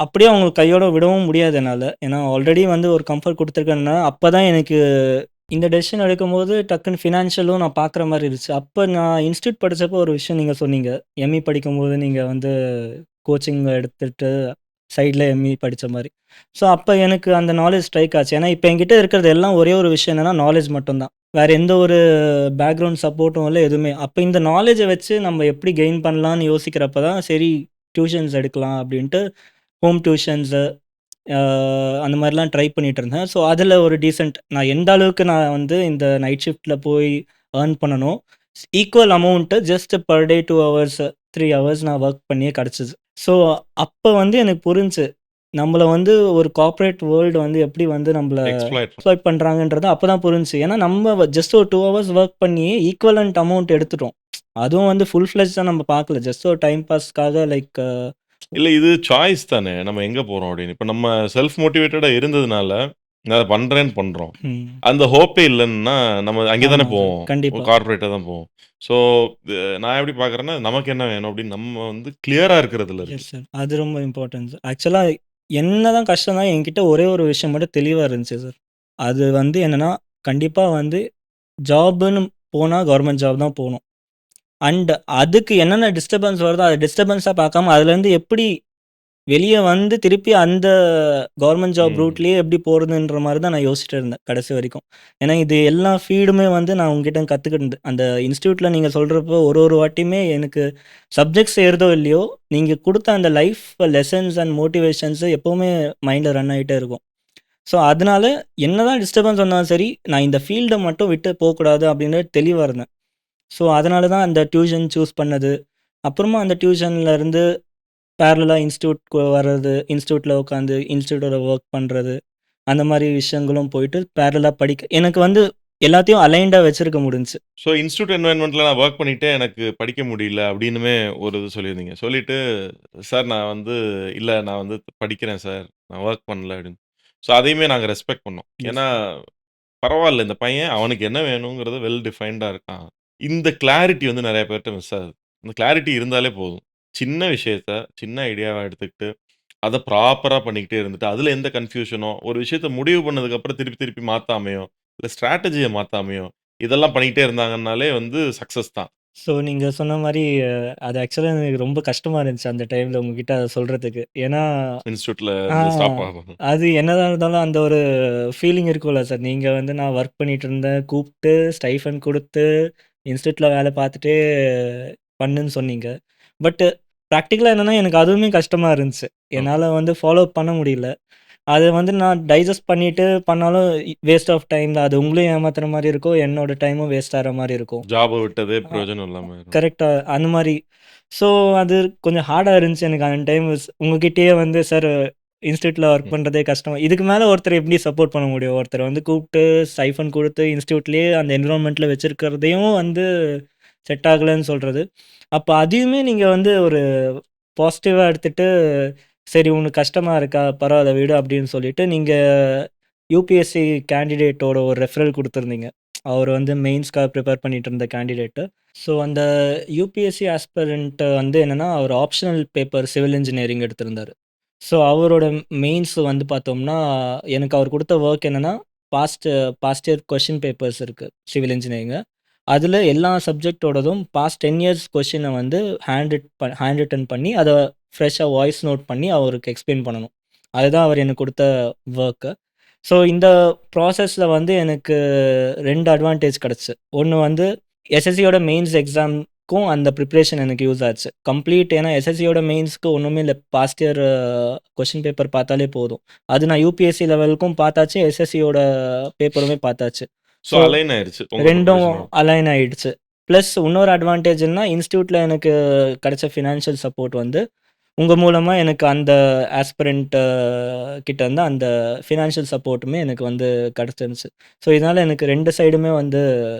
அப்படியே அவங்களுக்கு கையோட விடவும் முடியாது என்னால. ஏன்னா ஆல்ரெடி வந்து ஒரு கம்ஃபர்ட் குடுத்துருக்கேன்னா, அப்பதான் எனக்கு இந்த டெசிஷன் எடுக்கும்போது டக்குன்னு ஃபினான்ஷியலும் நான் பார்க்குற மாரி இருந்துச்சு. அப்ப நான் இன்ஸ்டிடியூட் படிச்சப்போ ஒரு விஷயம் நீங்க சொன்னீங்க. எம்.இ படிக்கும்போது நீங்க வந்து கோச்சிங் எடுத்துட்டு சைட்ல எம்.இ படிச்ச மாரி. ஸோ அப்ப எனக்கு அந்த நாலேட்ஜ் ஸ்ட்ரைக் ஆச்சு. ஏன்னா இப்ப என்கிட்ட இருக்கிறது எல்லாம் ஒரே ஒரு விஷயம் என்னன்னா, நாலேட்ஜ் மட்டும் தான். வேற எந்த ஒரு பேக்ரவுண்ட் சப்போர்ட்டும் இல்ல, எதுவுமே. அப்ப இந்த நாலேட்ஜ வச்சு நம்ம எப்படி கெயின் பண்ணலான்னு யோசிக்கிறப்ப தான், சரி டியூஷன்ஸ் எடுக்கலாம் அப்படின்ட்டு ஹோம் டியூஷன்ஸு அ அந்த மாரிலாம் ட்ரை பண்ணிட்டு இருந்தேன். ஸோ அதில ஒரு டீசென்ட் நான் எந்த அளவுக்கு நான் வந்து இந்த நைட் ஷிஃப்ட்ல போய் ஏர்ன் பண்ணனோ, equal amount just per day 2 hours, 3 hours நான் வொர்க் பண்ணியே கிடைச்சது. ஸோ அப்ப வந்து எனக்கு புரிஞ்சுச்சு. நம்மள வந்து ஒரு கார்ப்பரேட் வேர்ல்டு வந்து எப்படி வந்து நம்மள எக்ஸ்ப்ளாய்ட் எக்ஸ்ப்ளாய்ட் பண்றாங்கன்றது அப்பதான் புரிஞ்சுச்சு. ஏன்னா நம்ம ஜஸ்ட் ஒரு 2 ஹவர்ஸ் வொர்க் பண்ணி ஈக்குவலன்ட் அமௌண்ட் எடுத்துட்டோம். அதுவும் வந்து ஃபுல் ஃப்ளெட்ஜ்டா நம்ம பார்க்கல. ஜஸ்ட் ஒரு டைம் பாஸ்க்காக லைக் இல்ல இது சாய்ஸ் தானே. நம்ம எங்க போறோம் அப்படின்னு. இப்ப நம்ம செல்ஃப் மோட்டிவேட்டடா இருந்ததுனால, நான் அத பண்றேன்னு பண்றோம். ம். அந்த ஹோப்பே இல்லன்னா, நம்ம அங்கே தானே ஆமாங்க சார். போவோம். கண்டிப்பா. கார்ப்பரேட்டா தான் போவோம். ஸோ, நான் எப்படி பார்க்குறேன்னா, நமக்கு என்ன வேணும் அப்படின்னு நம்ம வந்து கிளியரா இருக்கிறதுல இருக்கு. Yes sir. அது ரொம்ப இம்பார்ட்டன்ட் சார். ஆக்சுவலா என்னதான் கஷ்டம்னா, என்கிட்ட ஒரே ஒரு விஷயம் மட்டும் தெளிவா இருந்துச்சு சார். அது வந்து என்னன்னா, கண்டிப்பா வந்து ஜாப்ன்னு போனா கவர்மெண்ட் ஜாப் தான் போணும். அண்ட் அதுக்கு என்னென்ன டிஸ்டர்பன்ஸ் வருதோ, அத டிஸ்டர்பன்ஸா பார்க்காம அதுலேருந்து எப்படி வெளிய வந்து திருப்பி அந்த கவர்மெண்ட் ஜாப் ம். ரூட்லயே எப்படி போறதுன்ற மாரி தான் நான் யோசிச்சுட்டு இருந்தேன் கடைசி வரைக்கும். ஏன்னா இது எல்லா ஃபீல்டுமே வந்து நான் உங்ககிட்ட கத்துக்கிட்டது. அந்த இன்ஸ்டிடியூட்ல நீங்க சொல்றப்போ ஒரு வாட்டியுமே எனக்கு சப்ஜெக்ட்ஸ் ஏறுதோ இல்லையோ, நீங்க குடுத்த அந்த லைஃப் லெசன்ஸ் அண்ட் மோட்டிவேஷன்ஸ் எப்பவுமே மைண்ட்ல ரன் ஆயிட்டே இருக்கும். ஸோ அதனால என்னதான் டிஸ்டர்பன்ஸ் வந்தாலும் சரி, நான் இந்த ஃபீல்ட மட்டும் விட்டு போக்கூடாது அப்படின்னு தெளிவா இருந்தேன். ஸோ அதனால தான் அந்த டியூஷன் சூஸ் பண்ணது. அப்புறமா அந்த டியூஷன்ல இருந்து பேரலலா இன்ஸ்டிடியூட்க்கு வர்றது, இன்ஸ்டிடியூட்ல உட்காந்து இன்ஸ்டிடியூட்டோட ஒர்க் பண்றது, அந்த மாரி விஷயங்களும் போயிட்டு பேரலலா படிக்க எனக்கு வந்து எல்லாத்தையும் அலைன்டா வச்சிருக்க முடிஞ்சுச்சு. ஸோ இன்ஸ்டிடியூட் என்வைரன்மென்ட்ல நான் வொர்க் பண்ணிட்டே எனக்கு படிக்க முடியல அப்டின்னுமே ஒரு இது சொல்லியிருந்தீங்க. சொல்லிட்டு, "சார் நான் வந்து இல்ல நான் வந்து படிக்கிறேன் சார். நான் வொர்க் பண்ணல" அப்டின்னு. ஸோ அதையுமே நாங்க ரெஸ்பெக்ட் பண்ணோம். எஸ். ஏன்னா, பரவால்ல இந்த பையன் அவனுக்கு என்ன வேணுங்கிறது வெல் டிஃபைன்டா இருக்கான். இந்த கிளாரிட்டி வந்து நெறைய பேர்ட்ட மிஸ் ஆகுது. இந்த கிளாரிட்டி இருந்தாலே போதும். சின்ன விஷயத்த, சின்ன ஐடியாவா எடுத்துக்கிட்டு, அத ப்ராப்பரா பண்ணிக்கிட்டே இருந்துட்டு, அதுல எந்த கன்ஃப்யூஷனோ, ஒரு விஷயத்த முடிவு பண்ணதுக்கப்புறம் திருப்பி திருப்பி மாத்தாமையோ, இல்ல ஸ்ட்ராட்டஜிய மாத்தாமையோ, இதெல்லாம் பண்ணிக்கிட்டே இருந்தாங்கன்னாலே வந்து சக்சஸ் தான். ஸோ நீங்க சொன்ன மாரி அது ஆக்சுவலா எனக்கு ரொம்ப கஷ்டமா இருந்துச்சு அந்த டைம்ல உங்ககிட்ட அத சொல்றதுக்கு. ஏன்னா இன்ஸ்டிடியூட்ல ஆ இருந்து ஸ்டாப் ஆகும். அது என்னதான் இருந்தாலும் அந்த ஒரு ஃபீலிங் இருக்கும்ல சார். நீங்க வந்து நான் ஒர்க் பண்ணிட்டு இருந்தேன். கூப்ட்டு ஸ்டைஃபண்ட் குடுத்து, இன்ஸ்டிடியூட்ல வேல பார்த்துட்டே பண்ணுன்னு சொன்னீங்க. பட் பிராக்டிகலா என்னன்னா எனக்கு அதுவுமே கஷ்டமா இருந்துச்சு. ஓகே. என்னால வந்து ஃபாலோ பண்ண முடியல. அத வந்து நான் டைஜஸ்ட் பண்ணிட்டு பண்ணாலும் வேஸ்ட் ஆஃப் டைம் தான். அது உங்களையும் ஏமாத்துற மாரி இருக்கும். என்னோட டைமும் வேஸ்ட் ஆற மாரி இருக்கும். ஜாப விட்டதே அ பிரயோஜனம் இல்லாம ஆயிரும். கரெக்ட்டா அந்த மாரி. ஸோ அது கொஞ்சம் ஹார்டா இருந்துச்சு எனக்கு அந்த டைம் உங்ககிட்டயே வந்து சார் இன்ஸ்டிடியூட்ல ஒர்க் ம். பண்றதே கஷ்டம். இதுக்கு மேல ஒருத்தர எப்படி சப்போர்ட் பண்ண முடியும்? ஒருத்தர வந்து கூப்ட்டு ஸ்டைஃபண்ட் குடுத்து இன்ஸ்டிடியூட்லயே அந்த என்விரான்மென்ட்ல வச்சிருக்கிறதையும் வந்து செட் ஆகலன்னு சொல்றது. அப்ப அதையுமே நீங்க வந்து ஒரு பாசிட்டிவா எடுத்துட்டு, சரி உனக்கு கஷ்டமா இருக்கா? பரவால்ல விடு அப்படின்னு சொல்லிட்டு, நீங்க யுபிஎஸ்சி கேண்டிடேட்டோட ஒரு ரெஃபரல் குடுத்துருந்தீங்க. அவரு வந்து மெயின்ஸ்க்காக ப்ரிப்பேர் பண்ணிட்டு இருந்த கேண்டிடேட்டு. ஸோ அந்த யுபிஎஸ்சி ஆஸ்பிரண்ட் வந்து என்னன்னா, அவர் ஆப்ஷனல் பேப்பர் சிவில் இன்ஜினியரிங் எடுத்திருந்தாரு. ஸோ அவரோட மெயின்ஸ் வந்து பார்த்தோம்னா, எனக்கு அவர் குடுத்த வொர்க் என்னன்னா, past past year question papers இருக்கு சிவில் இன்ஜினியரிங்ல. அதில எல்லா சப்ஜெக்ட்டோடதும் பாஸ்ட் 10 இயர்ஸ் கொஸ்டின வந்து ஹேண்ட் ரிட்டன் பண்ணி, அத ஃப்ரெஷ்ஷா வாய்ஸ் நோட் பண்ணி அவருக்கு எக்ஸ்ப்ளைன் பண்ணணும். அதுதான் அவர் எனக்கு குடுத்த வொர்க்கு. ஸோ இந்த ப்ராசஸ்ல வந்து எனக்கு 2 அட்வான்டேஜ் கிடைச்சுச்சு. ஒண்ணு வந்து எஸ்எஸ்சியோட மெயின்ஸ் எக்ஸாம்க்கும் அந்த ப்ரிப்பரேஷன் எனக்கு யூஸ் ஆச்சு. கம்ப்ளீட் ஏன்னா எஸ்எஸ்சியோட மெயின்ஸ்க்கு ஒண்ணுமே இல்ல. பாஸ்ட் இயர் கொஸ்டின் பேப்பர் பார்த்தாலே போதும். அது நான் யுபிஎஸ்சி லெவலுக்கும் பார்த்தாச்சு. எஸ்எஸ்சியோட பேப்பருமே பார்த்தாச்சு. ஸோ ஸோ அலைன் ஆயிருச்சு உங்க 2ம் ப்ரிப்பரேஷனோட. அலைன் ஆயிடுச்சு. பிளஸ் இன்னொரு அட்வான்டேஜ் என்னன்னா, இன்ஸ்டிடியூட்ல எனக்கு கிடைச்ச ஃபினான்ஷியல் சப்போர்ட் வந்து, உங்க மூலமா எனக்கு அந்த ஆஸ்பிரண்ட் கிட்ட இருந்து அந்த ஃபினான்ஷியல் சப்போர்ட்டுமே எனக்கு வந்து கிடைச்சிருந்துச்சு. ஸோ இதனால எனக்கு 2 சைடுமே வந்து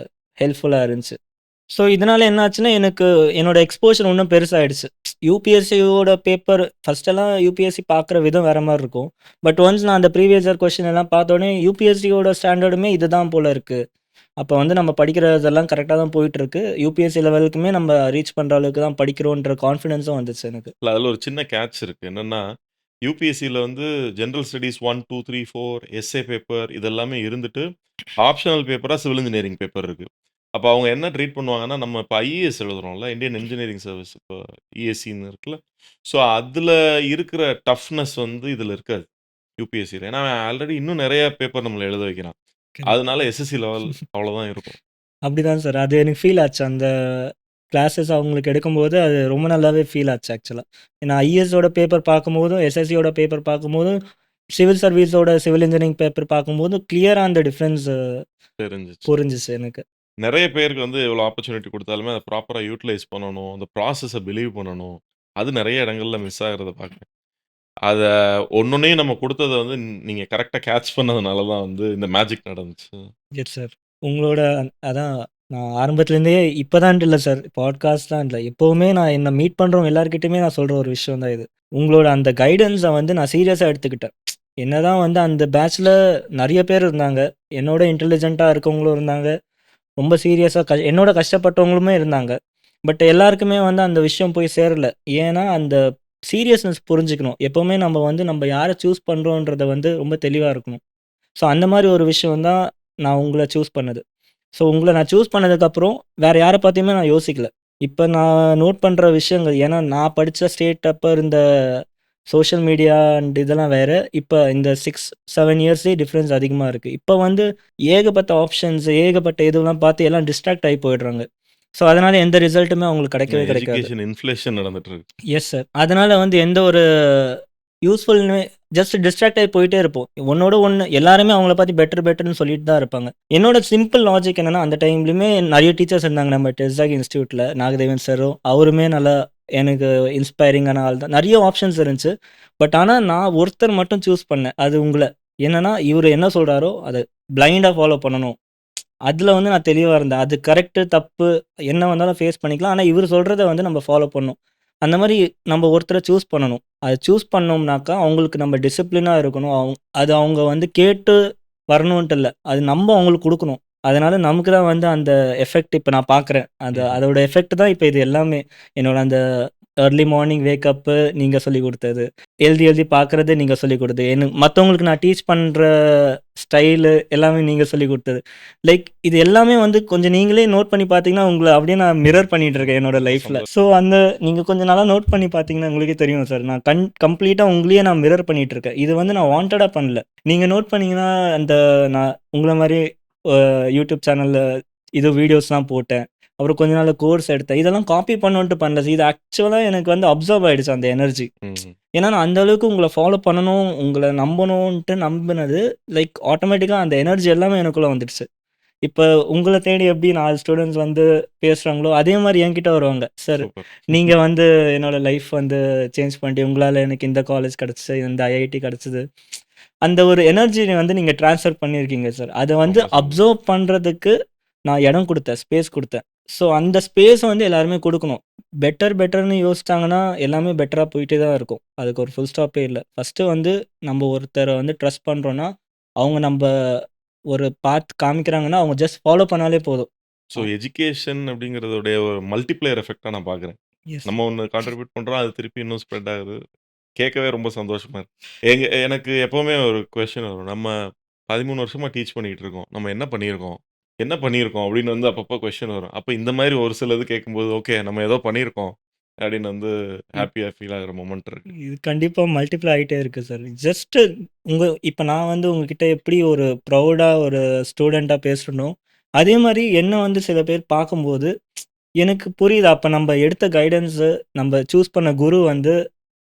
ஹெல்ப்ஃபுல்லா இருந்துச்சு. ஸோ இதனால என்ன ஆச்சுன்னா, எனக்கு என்னோட எக்ஸ்போஷர் இன்னும் பெருசாயிடுச்சு. யுபிஎஸ்சியோட பேப்பர் ஃபர்ஸ்ட்டெல்லாம் யுபிஎஸ்சி பார்க்குற விதம் வேற மாரி இருக்கும். பட் ஒன்ஸ் நான் அந்த ப்ரீவியஸ் இயர் கொஸ்டின் எல்லாம் பார்த்தோனே, யுபிஎஸ்சியோட ஸ்டாண்டர்டுமே இதுதான் போல இருக்கு. அப்ப வந்து நம்ம படிக்கிறதெல்லாம் கரெக்ட்டா தான் போயிட்டுருக்கு. யுபிஎஸ்சி லெவலுக்குமே நம்ம ரீச் பண்ற அளவுக்கு தான் படிக்கிறோன்ற கான்ஃபிடன்ஸும் வந்துச்சு எனக்கு. இல்ல அதுல ஒரு சின்ன கேட்ச் இருக்கு. என்னன்னா, யுபிஎஸ்சில வந்து ஜெனரல் ஸ்டடீஸ் 1, 2, 3, 4 எஸ்ஏ பேப்பர் இது எல்லாமே இருந்துட்டு, ஆப்ஷனல் பேப்பரா சிவில் இன்ஜினியரிங் பேப்பர் இருக்கு. அப்ப அவங்க என்ன ட்ரீட் பண்ணுவாங்கன்னா, நம்ம இப்ப ஐஏஎஸ் எழுதுறோம்ல, இந்தியன் இன்ஜினியரிங் சர்வீஸ் இப்போ இஎஸ்சின்னு இருக்குல்ல. ஸோ அதுல இருக்கிற டஃப்னஸ் வந்து இதுல இருக்காது. யுபிஎஸ்சில. ஏன்னா, அவன் ஆல்ரெடி இன்னும் நெறைய பேப்பர் நம்மள எழுத வைக்கிறான். கரெக்ட். அதனால எஸ்எஸ்சி லெவல் அவ்வளோதான் இருக்கும். அப்படிதான் சார். அது எனக்கு ஃபீல் ஆச்சு. அந்த கிளாஸஸ் அவங்களுக்கு எடுக்கும்போது, அது ரொம்ப நல்லாவே ஃபீல் ஆச்சு ஆக்சுவலா. நான் ஐஏஎஸோட பேப்பர் பார்க்கும்போதும், எஸ்எஸ்சியோட பேப்பர் பார்க்கும்போதும், சிவில் சர்வீஸோட சிவில் இன்ஜினியரிங் பேப்பர் பார்க்கும்போதும், கிளியரா அந்த டிஃபரன்ஸ் தெரிஞ்சுச்சு. புரிஞ்சுச்சு எனக்கு. நெறைய பேருக்கு வந்து எவ்வளோ ஆப்பர்ச்சுனிட்டி குடுத்தாலுமே, அத ப்ராப்பரா யூட்டிலைஸ் பண்ணணும். அந்த ப்ராசஸ பிலீவ் பண்ணணும். அது நெறைய இடங்கள்ல மிஸ் ஆகுறத பார்க்குறேன். அத ஒண்ணொண்ணையும் நம்ம குடுத்தத வந்து நீங்க கரெக்ட்டா கேட்ச் பண்ணதுனால தான் வந்து இந்த மேஜிக் நடந்துச்சு. Yes sir. உங்களோட அதான் நான் ஆரம்பத்துலேருந்தே இப்பதான்ட்டு இல்ல சார். பாட்காஸ்ட் தான் இல்ல. எப்பவுமே நான் என்ன மீட் பண்றவங்க எல்லார்கிட்டயுமே நான் சொல்ற ஒரு விஷயம் தான் இது. உங்களோட அந்த கைடன்ஸ வந்து நான் சீரியஸா எடுத்துக்கிட்டேன். என்னதான் வந்து அந்த பேட்ச்ல நெறைய பேர் இருந்தாங்க. என்னோட இன்டெலிஜென்ட்டா இருக்கவங்களும் இருந்தாங்க. ரொம்ப சீரியஸா என்னோட கஷ்டப்பட்டவங்களுமே இருந்தாங்க. பட் எல்லாருக்குமே வந்து அந்த விஷயம் போய் சேரல. ஏன்னா, அந்த சீரியஸ்னஸ் புரிஞ்சுக்கணும். எப்பவுமே நம்ம வந்து நம்ம யார சூஸ் பண்றோன்றத வந்து ரொம்ப தெளிவா இருக்கணும். ஸோ அந்த மாரி ஒரு விஷயம் தான் நான் உங்கள சூஸ் பண்ணது. ஸோ உங்கள நான் சூஸ் பண்ணதுக்கப்புறம், வேற யார பத்தியுமே நான் யோசிக்கல. இப்ப நான் நோட் பண்ற விஷயங்கள் ஏன்னா நான் படிச்ச ஸ்டேட் அப்ப இருந்த சோஷியல் மீடியா அண்ட் இதெல்லாம் வேறு. இப்போ இந்த 6-7 இயர்ஸே டிஃப்ரென்ஸ் அதிகமாக இருக்குது. இப்போ வந்து ஏகப்பட்ட ஆப்ஷன்ஸ், ஏகப்பட்ட இதுலாம் பார்த்து எல்லாம் டிஸ்ட்ராக்ட் ஆகி போயிடுறாங்க. ஸோ அதனால எந்த ரிசல்ட்டுமே அவங்களுக்கு கிடைக்கவே கிடைக்காது. எஜுகேஷன் இன்ஃப்ளேஷன் நடந்துட்டு இருக்கு. Yes sir. அதனால வந்து எந்த ஒரு யூஸ்ஃபுல்னு ஜஸ்ட் டிஸ்ட்ராக்ட் ஆகி போயிட்டே இருப்போம். ஒன்னோட ஒன்று எல்லாருமே அவங்கள பார்த்து பெட்டர் பெட்டர்னு சொல்லிட்டு தான் இருப்பாங்க. என்னோட சிம்பிள் லாஜிக் என்னன்னா, அந்த டைம்லையுமே நிறைய டீச்சர்ஸ் இருந்தாங்க நம்ம டெஸ்டாக் இன்ஸ்டியூட்டில். நாகதேவன் சாரும் அவருமே நல்லா எனக்கு இன்ஸ்பைரிங்கான ஆள் தான். நிறைய ஆப்ஷன்ஸ் இருந்துச்சு. பட் ஆனால் நான் ஒருத்தர் மட்டும் சூஸ் பண்ணேன். அது உங்களை. என்னன்னா இவர் என்ன சொல்கிறாரோ அதை பிளைண்டாக ஃபாலோ பண்ணணும். அதில் வந்து நான் தெளிவாக இருந்தேன். அது கரெக்டு தப்பு என்ன வந்தாலும் ஃபேஸ் பண்ணிக்கலாம். ஆனால் இவர் சொல்கிறத வந்து நம்ம ஃபாலோ பண்ணணும். அந்த மாதிரி நம்ம ஒருத்தரை சூஸ் பண்ணணும். அதை சூஸ் பண்ணோம்னாக்கா அவங்களுக்கு நம்ம டிசிப்ளினாக இருக்கணும். அது அவங்க வந்து கேட்டு வரணுன்ட்டு இல்லை. அது நம்ம அவங்களுக்கு கொடுக்கணும். அதனால நமக்கு தான் வந்து அந்த எஃபெக்ட் இப்போ நான் பார்க்குறேன். அதோட எஃபெக்ட் தான் இப்போ இது எல்லாமே. என்னோட அந்த ஏர்லி மார்னிங் வேக்கப்பு நீங்கள் சொல்லி கொடுத்தது, எழுதி எழுதி பார்க்குறது நீங்கள் சொல்லி கொடுத்தது, எனக்கு மற்றவங்களுக்கு நான் டீச் பண்ணுற ஸ்டைலு எல்லாமே நீங்கள் சொல்லி கொடுத்தது. லைக் இது எல்லாமே வந்து கொஞ்சம் நீங்களே நோட் பண்ணி பார்த்தீங்கன்னா உங்களை அப்படியே நான் மிரர் பண்ணிட்டு இருக்கேன் என்னோட லைஃப்பில். ஸோ அந்த நீங்கள் கொஞ்சம் நல்லா நோட் பண்ணி பார்த்தீங்கன்னா உங்களுக்கே தெரியும் சார். நான் கம்ப்ளீட்டாக உங்களையே நான் மிரர் பண்ணிட்டு இருக்கேன். இது வந்து நான் வாண்டடாக பண்ணல. நீங்கள் நோட் பண்ணீங்கன்னா அந்த நான் உங்களை மாதிரி யூடியூப் சேனலில் இது வீடியோஸ்லாம் போட்டேன். அப்புறம் கொஞ்ச நாள் கோர்ஸ் எடுத்தேன். இதெல்லாம் காப்பி பண்ணணுன்ட்டு பண்ணல. இது ஆக்சுவலாக எனக்கு வந்து அப்சர்வ் ஆகிடுச்சு அந்த எனர்ஜி. ஏன்னா நான் அந்த அளவுக்கு உங்களை ஃபாலோ பண்ணணும், உங்களை நம்பணுன்ட்டு நம்பினது லைக் ஆட்டோமேட்டிக்காக அந்த எனர்ஜி எல்லாமே எனக்குள்ளே வந்துடுச்சு. இப்போ உங்களை தேடி எப்படி 4 ஸ்டூடெண்ட்ஸ் வந்து பேசுகிறாங்களோ அதே மாதிரி என்கிட்ட வருவாங்க. சார் நீங்கள் வந்து என்னோட லைஃப் வந்து சேஞ்ச் பண்ணிட்டு உங்களால் எனக்கு இந்த காலேஜ் கிடச்சிச்சு, இந்த ஐஐடி கிடச்சிது. அந்த ஒரு எனர்ஜி வந்து நீங்கள் ட்ரான்ஸ்ஃபர் பண்ணியிருக்கீங்க சார். அதை வந்து அப்சர்வ் பண்ணுறதுக்கு நான் இடம் கொடுத்தேன், ஸ்பேஸ் கொடுத்தேன். ஸோ அந்த ஸ்பேஸை வந்து எல்லாருமே கொடுக்கணும். பெட்டர்னு யோசிச்சாங்கன்னா எல்லாமே பெட்டராக போயிட்டே தான் இருக்கும். அதுக்கு ஒரு ஃபுல் ஸ்டாப்பே இல்லை. ஃபஸ்ட்டு வந்து நம்ம ஒருத்தரை வந்து ட்ரஸ்ட் பண்ணுறோன்னா அவங்க நம்ம ஒரு பாத் காமிக்கிறாங்கன்னா அவங்க ஜஸ்ட் ஃபாலோ பண்ணாலே போதும். ஸோ எஜுகேஷன் அப்படிங்கிறதுடைய ஒரு மல்டிப்ளேயர் எஃபெக்டாக நான் பார்க்குறேன். நம்ம ஒன்று கான்ட்ரிபியூட் பண்ணுறோம், அது திருப்பி இன்னும் ஸ்ப்ரெட் ஆகுது. கேட்கவே ரொம்ப சந்தோஷமா இருக்கு. எனக்கு எப்போவுமே ஒரு கொஸ்டின் வரும். நம்ம 13 வருஷமா டீச் பண்ணிட்டு இருக்கோம். நம்ம என்ன பண்ணியிருக்கோம்? என்ன பண்ணியிருக்கோம்? அப்படின்னு வந்து அப்பப்போ கொஸ்டின் வரும். அப்போ இந்த மாதிரி ஒரு சிலது கேட்கும்போது, ஓகே நம்ம ஏதோ பண்ணியிருக்கோம் அப்படின்னு வந்து ஹாப்பியா ஃபீல் ஆகுற மொமெண்ட் இருக்கு. இது கண்டிப்பா மல்டிப்ளை ஆயிட்டே இருக்கு சார். ஜஸ்ட் இப்ப நான் வந்து உங்ககிட்ட எப்படி ஒரு ப்ரௌடா ஒரு ஸ்டூடெண்ட்டா பேசுறனோ, அதே மாரி என்ன வந்து சில பேர் பார்க்கும்போது, எனக்கு புரியுது. அப்ப நம்ம எடுத்த கைடன்ஸு, நம்ம சூஸ் பண்ண குரு வந்து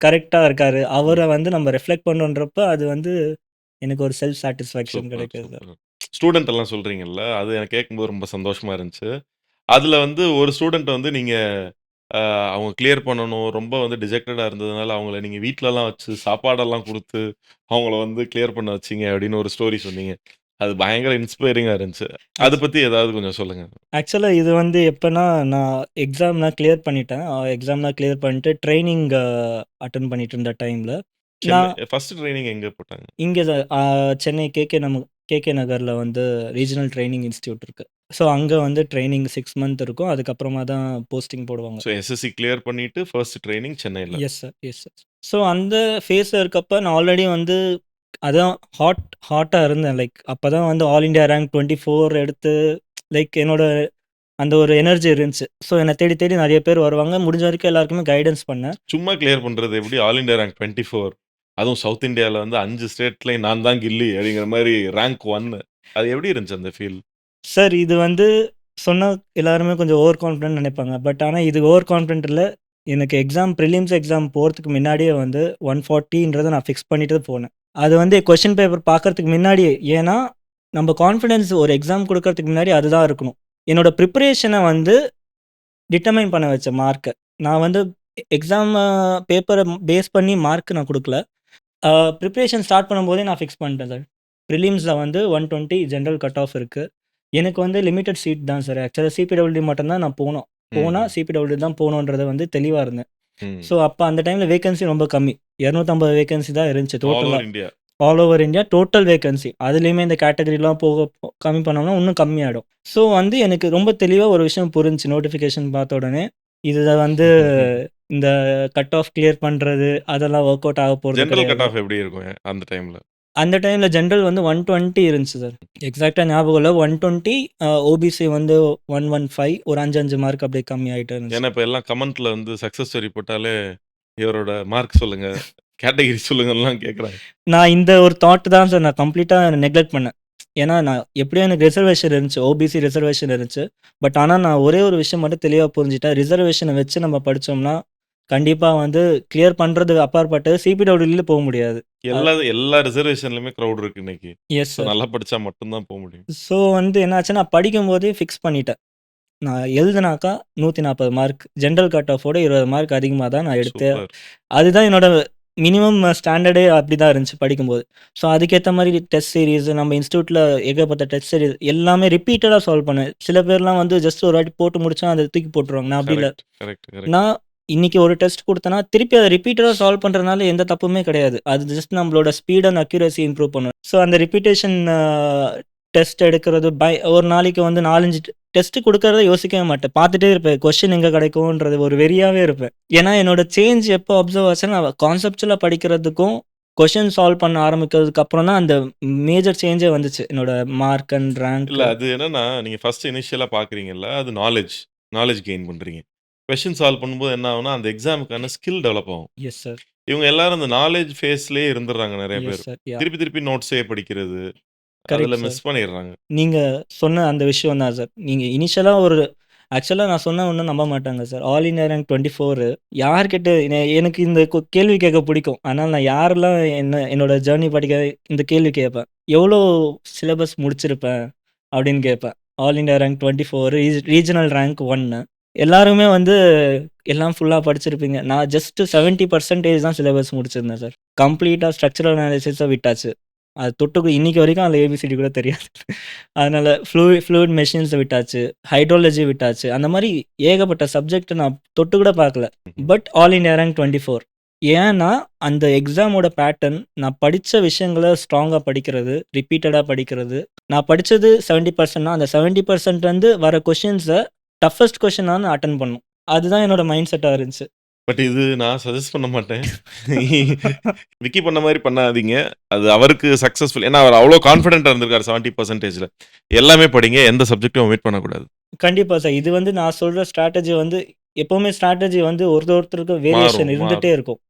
கரெக்ட்டா இருக்காரு. அவர வந்து நம்ம ரிஃப்ளெக்ட் பண்ணோன்றப்ப, அது வந்து எனக்கு ஒரு செல்ஃப் சாட்டிஸ்ஃபேக்ஷன் கிடைக்குது சார். ஸ்டூடெண்ட் எல்லாம் சொல்றீங்கல்ல, அது எனக்கு கேட்கும்போது ரொம்ப சந்தோஷமா இருந்துச்சு. அதுல வந்து ஒரு ஸ்டூடெண்ட் வந்து நீங்க அவங்க கிளியர் பண்ணணும். ரொம்ப வந்து டிஜெக்டடா இருந்ததுனால, அவங்கள நீங்க வீட்லலாம் வச்சு சாப்பாடெல்லாம் குடுத்து, அவங்கள வந்து கிளியர் பண்ண வச்சீங்க அப்படின்னு ஒரு ஸ்டோரி சொன்னீங்க. அது பயங்கர இன்ஸ்பைரிங்கா இருந்துச்சு. அத பத்தி ஏதாவது கொஞ்சம் சொல்லுங்க. ஆக்சுவலா இது வந்து எப்பன்னா, நான் எக்ஸாம்லாம் கிளியர் பண்ணிட்டேன். எக்ஸாம்லாம் கிளியர் பண்ணிட்டு ட்ரெய்னிங் அட்டெண்ட் பண்ணிட்டு இருந்த டைம்ல, நான் ஃபர்ஸ்ட் ட்ரெய்னிங் எங்க போட்டாங்க? இங்க சென்னை கேகே நகர்ல வந்து ரீஜனல் ட்ரெய்னிங் இன்ஸ்டிடியூட் இருக்கு. ஸோ அங்க வந்து ட்ரெய்னிங் 6 மந்த் இருக்கும். அதுக்கப்புறமா தான் போஸ்டிங் போடுவாங்க. ஸோ எஸ்எஸ்சி கிளியர் பண்ணிட்டு ஃபர்ஸ்ட் ட்ரெய்னிங் சென்னையில. Yes sir, yes sir. So அந்த ஃபேஸ்ல இருக்கப்ப நான் ஆல்ரெடி வந்து அதான் ஹாட்டா இருந்தேன். லைக் அப்பதான் வந்து ஆல் இண்டியா ரேங்க் 24 எடுத்து லைக் என்னோட அந்த ஒரு எனர்ஜி இருந்துச்சு. ஸோ என்னை தேடி தேடி நிறைய பேர் வருவாங்க. முடிஞ்ச வரைக்கும் எல்லாருக்குமே கைடன்ஸ் பண்ணேன். சும்மா கிளியர் பண்றது எப்படி? All India rank 24. அதுவும் சவுத் இந்தியால வந்து 5 ஸ்டேட்லயும் நான் தான் கில்லி அப்படிங்கிற மாரி ரேங்க் 1. அது எப்படி இருந்துச்சு அந்த ஃபீல்? சார் இது வந்து சொன்னா எல்லாருமே கொஞ்சம் ஓவர் கான்ஃபிடென்ட் நினைப்பாங்க. பட் ஆனா இது ஓவர் கான்ஃபிடென்ட் இல்ல. எனக்கு ப்ரிலிம்ஸ் எக்ஸாம் போறதுக்கு முன்னாடியே வந்து 140ன்றத நான் ஃபிக்ஸ் பண்ணிட்டு போனேன். அது வந்து கொஸ்டின் பேப்பர் பார்க்கறதுக்கு முன்னாடியே. ஏன்னா, நம்ம கான்ஃபிடன்ஸ் ஒரு எக்ஸாம் குடுக்கறதுக்கு முன்னாடி அதுதான் இருக்கணும். என்னோட ப்ரிப்பரேஷன வந்து டிட்டர்மைன் பண்ண வச்ச மார்க்க. நான் வந்து எக்ஸாம் பேப்பர பேஸ் பண்ணி மார்க் நான் குடுக்கல. ப்ரிப்பரேஷன் ஸ்டார்ட் பண்ணும்போதே நான் ஃபிக்ஸ் பண்ணிட்டேன் சார். ப்ரிலிம்ஸ்ல வந்து 120 ஜெனரல் கட் ஆஃப் இருக்கு. எனக்கு வந்து லிமிட்டட் சீட் தான் சார். ஆக்சுவலா சிபிடபிள்யூ மட்டும் தான் நான் போனோம். போனா சிபிடபிள்யூ தான் போணுன்றத வந்து தெளிவா இருந்தேன். ஸோ அப்ப அந்த டைம்ல வேகன்சி ரொம்ப கம்மி. 250 வேகன்சி தான் இருந்துச்சு டோட்டலா. All over India total vacancy. அதுலயுமே இந்த கேட்டகரிலாம் கம்மி பண்ணோம்னா இன்னும் கம்மியாயிடும். ஸோ வந்து எனக்கு ரொம்ப தெளிவா ஒரு விஷயம் புரிஞ்சுச்சு நோட்டிஃபிகேஷன் பார்த்த உடனே. இத வந்து இந்த கட் ஆஃப் கிளியர் பண்றது அதெல்லாம் ஒர்க் அவுட் ஆக போறது ஜெனரல் கட் கிடையாது. ஆஃப் எப்படி இருக்கும் அந்த டைம்ல? அந்த டைம்ல ஜெனரல் வந்து 120 இருந்துச்சு சார். எக்ஸாக்ட்டா ஞாபகம் இல்ல. 120 ஓபிசி வந்து 115 ஒரு 5 மார்க் அப்படியே கம்மி ஆயிட்டே இருந்துச்சு. ஏன்னா இப்ப எல்லாம் கமெண்ட்ல வந்து சக்சஸ் ஸ்டோரி போட்டாலே இவரோட மார்க் சொல்லுங்க. கேட்டகரி சொல்லுங்கலாம் கேட்குறாங்க. நான் இந்த ஒரு தாட் தான் சார் நான் கம்ப்ளீட்டா நெக்லெக்ட் பண்ணேன். ஏன்னா, நான் எப்படியோ எனக்கு ரிசர்வேஷன் இருந்துச்சு. ஓபிசி ரிசர்வேஷன் இருந்துச்சு. பட் ஆனா, நான் ஒரே ஒரு விஷயம் மட்டும் தெளிவா புரிஞ்சுட்டேன். ரிசர்வேஷன வச்சு நம்ம படிச்சோம்னா, கண்டிப்பா வந்து கிளியர் பண்றதுக்கு அப்பாற்பட்டது சிபிடபிள்யூல போ முடியாது. எல்லா ரிசர்வேஷன்லயுமே கிரவுட் இருக்கு இன்னைக்கு. Yes so sir. நல்லா படிச்சா மட்டும் தான் முடியும். ஸோ வந்து என்னாச்சு, நான் படிக்கும்போதே ஃபிக்ஸ் பண்ணிட்டேன். நான் எழுதுனாக்கா 140 மார்க். ஜெனரல் கட் ஆஃபோட 20 மார்க் அதிகமா தான் நான் எடுத்தேன். சூப்பர். அதுதான் என்னோட மினிமம் ஸ்டாண்டர்டே அப்படிதான் இருந்துச்சு படிக்கும்போது. ஸோ அதுக்கேத்த மாரி டெஸ்ட் சீரிஸ் நம்ம இன்ஸ்டிடியூட்ல ஏகப்பட்ட டெஸ்ட் சீரிஸ் எல்லாமே ரிப்பீட்டடா சால்வ் பண்ணேன். சில பேர்லாம் வந்து ஜஸ்ட் ஒரு வாட்டி போட்டு முடிச்சா அத தூக்கி போட்டுருவாங்க. நான் அப்படி இல்ல. Correct, correct, correct. நான் இன்னைக்கு ஒரு டெஸ்ட் குடுத்தேன்னா, திருப்பி அத ரிப்பீட்டடா சால்வ் பண்றதுனால எந்த தப்புமே கிடையாது. அது ஜஸ்ட் நம்மளோட ஸ்பீட் அண்ட் அக்யூரசி இம்ப்ரூவ் பண்ணும். ஸோ அந்த ரிப்பீட்டேஷன் டெஸ்ட் எடுக்கிறது ஒரு நாளைக்கு வந்து 4, 5 டெஸ்ட் குடுக்கறத யோசிக்கவே மாட்டேன். பார்த்துட்டே இருப்பேன். கொஸ்டின் எங்க கிடைக்கும்ன்றது ஒரு வெறியாவே இருப்பேன். ஏன்னா, என்னோட சேஞ்ச் எப்போ அப்சர்வ் ஆச்சுன்னா, நான் கான்செப்சுவலா படிக்கிறதுக்கும், கொஸ்டின் சால்வ் பண்ண ஆரம்பிக்கிறதுக்கு அப்புறம் தான் அந்த மேஜர் சேஞ்சே வந்துச்சு. என்னோட மார்க் அண்ட் ரேங்க். இல்ல அது என்னன்னா, நீங்க ஃபர்ஸ்ட் இனிஷியலா பார்க்குறீங்கல்ல, அது நாலேட்ஜ் கெயின் பண்றீங்க. கொஸ்டின் சால்வ் பண்ணும்போது என்ன ஆகும்னா, அந்த எக்ஸாமுக்கான ஸ்கில் டெவலப் ஆகும். Yes sir. இவங்க எல்லாரும் அந்த நாலேட்ஜ் ஃபேஸ்லயே இருந்துர்றாங்க நெறைய எஸ் பேர். சார். யாஹ்! திருப்பி திருப்பி நோட்ஸே படிக்கிறது. அதுல கரெக்ட் சார். மிஸ் பண்ணிடுறாங்க. நீங்க சொன்ன அந்த விஷயம் தான் சார். நீங்க இனிஷியலா ஆக்சுவலா நான் சொன்னா ஒண்ணும் நம்ப மாட்டாங்க சார். ஆல் இந்தியா ரேங்க் 24 யார்கிட்ட எனக்கு இந்த கேள்வி கேட்க பிடிக்கும். அதனால நான் யாரெல்லாம் என்னோட ஜர்னி படிக்க இந்த கேள்வி கேட்பேன். எவ்வளோ சிலபஸ் முடிச்சிருப்பேன்? அப்படின்னு கேட்பேன். All India rank 24 regional rank 1 எல்லாருமே வந்து எல்லாம் ஃபுல்லா படிச்சிருப்பீங்க. நான் ஜஸ்ட் 70% தான் சிலபஸ் முடிச்சிருந்தேன் சார். கம்ப்ளீட்டா ஸ்ட்ரக்சரல் அனாலிசிஸ விட்டாச்சு. அது இன்னைக்கு வரைக்கும் அதில ஏபிசிடி கூட தெரியாது. அதனால ஃப்ளூயிட் மெஷின்ஸ விட்டாச்சு. ஹைட்ராலஜி விட்டாச்சு. அந்த மாரி ஏகப்பட்ட சப்ஜெக்ட் நான் தொட்டு கூட பார்க்கல. ம்ஹ்ம். பட் ஆல் இந்தியா ரேங்க் 24 ஏன்னா, அந்த எக்ஸாமோட பேட்டர்ன் நான் படிச்ச விஷயங்கள ஸ்ட்ராங்கா படிக்கிறது, ரிப்பீட்டடா படிக்கிறது. நான் படிச்சது 70%னா, அந்த 70% வந்து வர கொஸ்டின்ஸ டஃபஸ்ட் கொஸ்டினா நான் அட்டெண்ட் பண்ணணும். அதுதான் என்னோட மைண்ட் செட்டா இருந்துச்சு. பட் இது நான் சஜெஸ்ட் பண்ண மாட்டேன். விக்கி பண்ண மாரி பண்ணாதீங்க. அது அவருக்கு சக்சஸ்ஃபுல். ஏன்னா, அவர் அவ்ளோ கான்ஃபிடென்ட்டா இருந்திருக்காரு 70%ல. எல்லாமே படிங்க. எந்த சப்ஜெக்ட்டும் ஒமிட் பண்ணக்கூடாது. கண்டிப்பா சார். இது வந்து நான் சொல்ற ஸ்ட்ராட்டஜி வந்து எப்பவுமே ஸ்ட்ராட்டஜி வந்து ஒருத்தருக்கு வேரியேஷன் மாறும், இருந்துட்டே மாறும். இருக்கும்.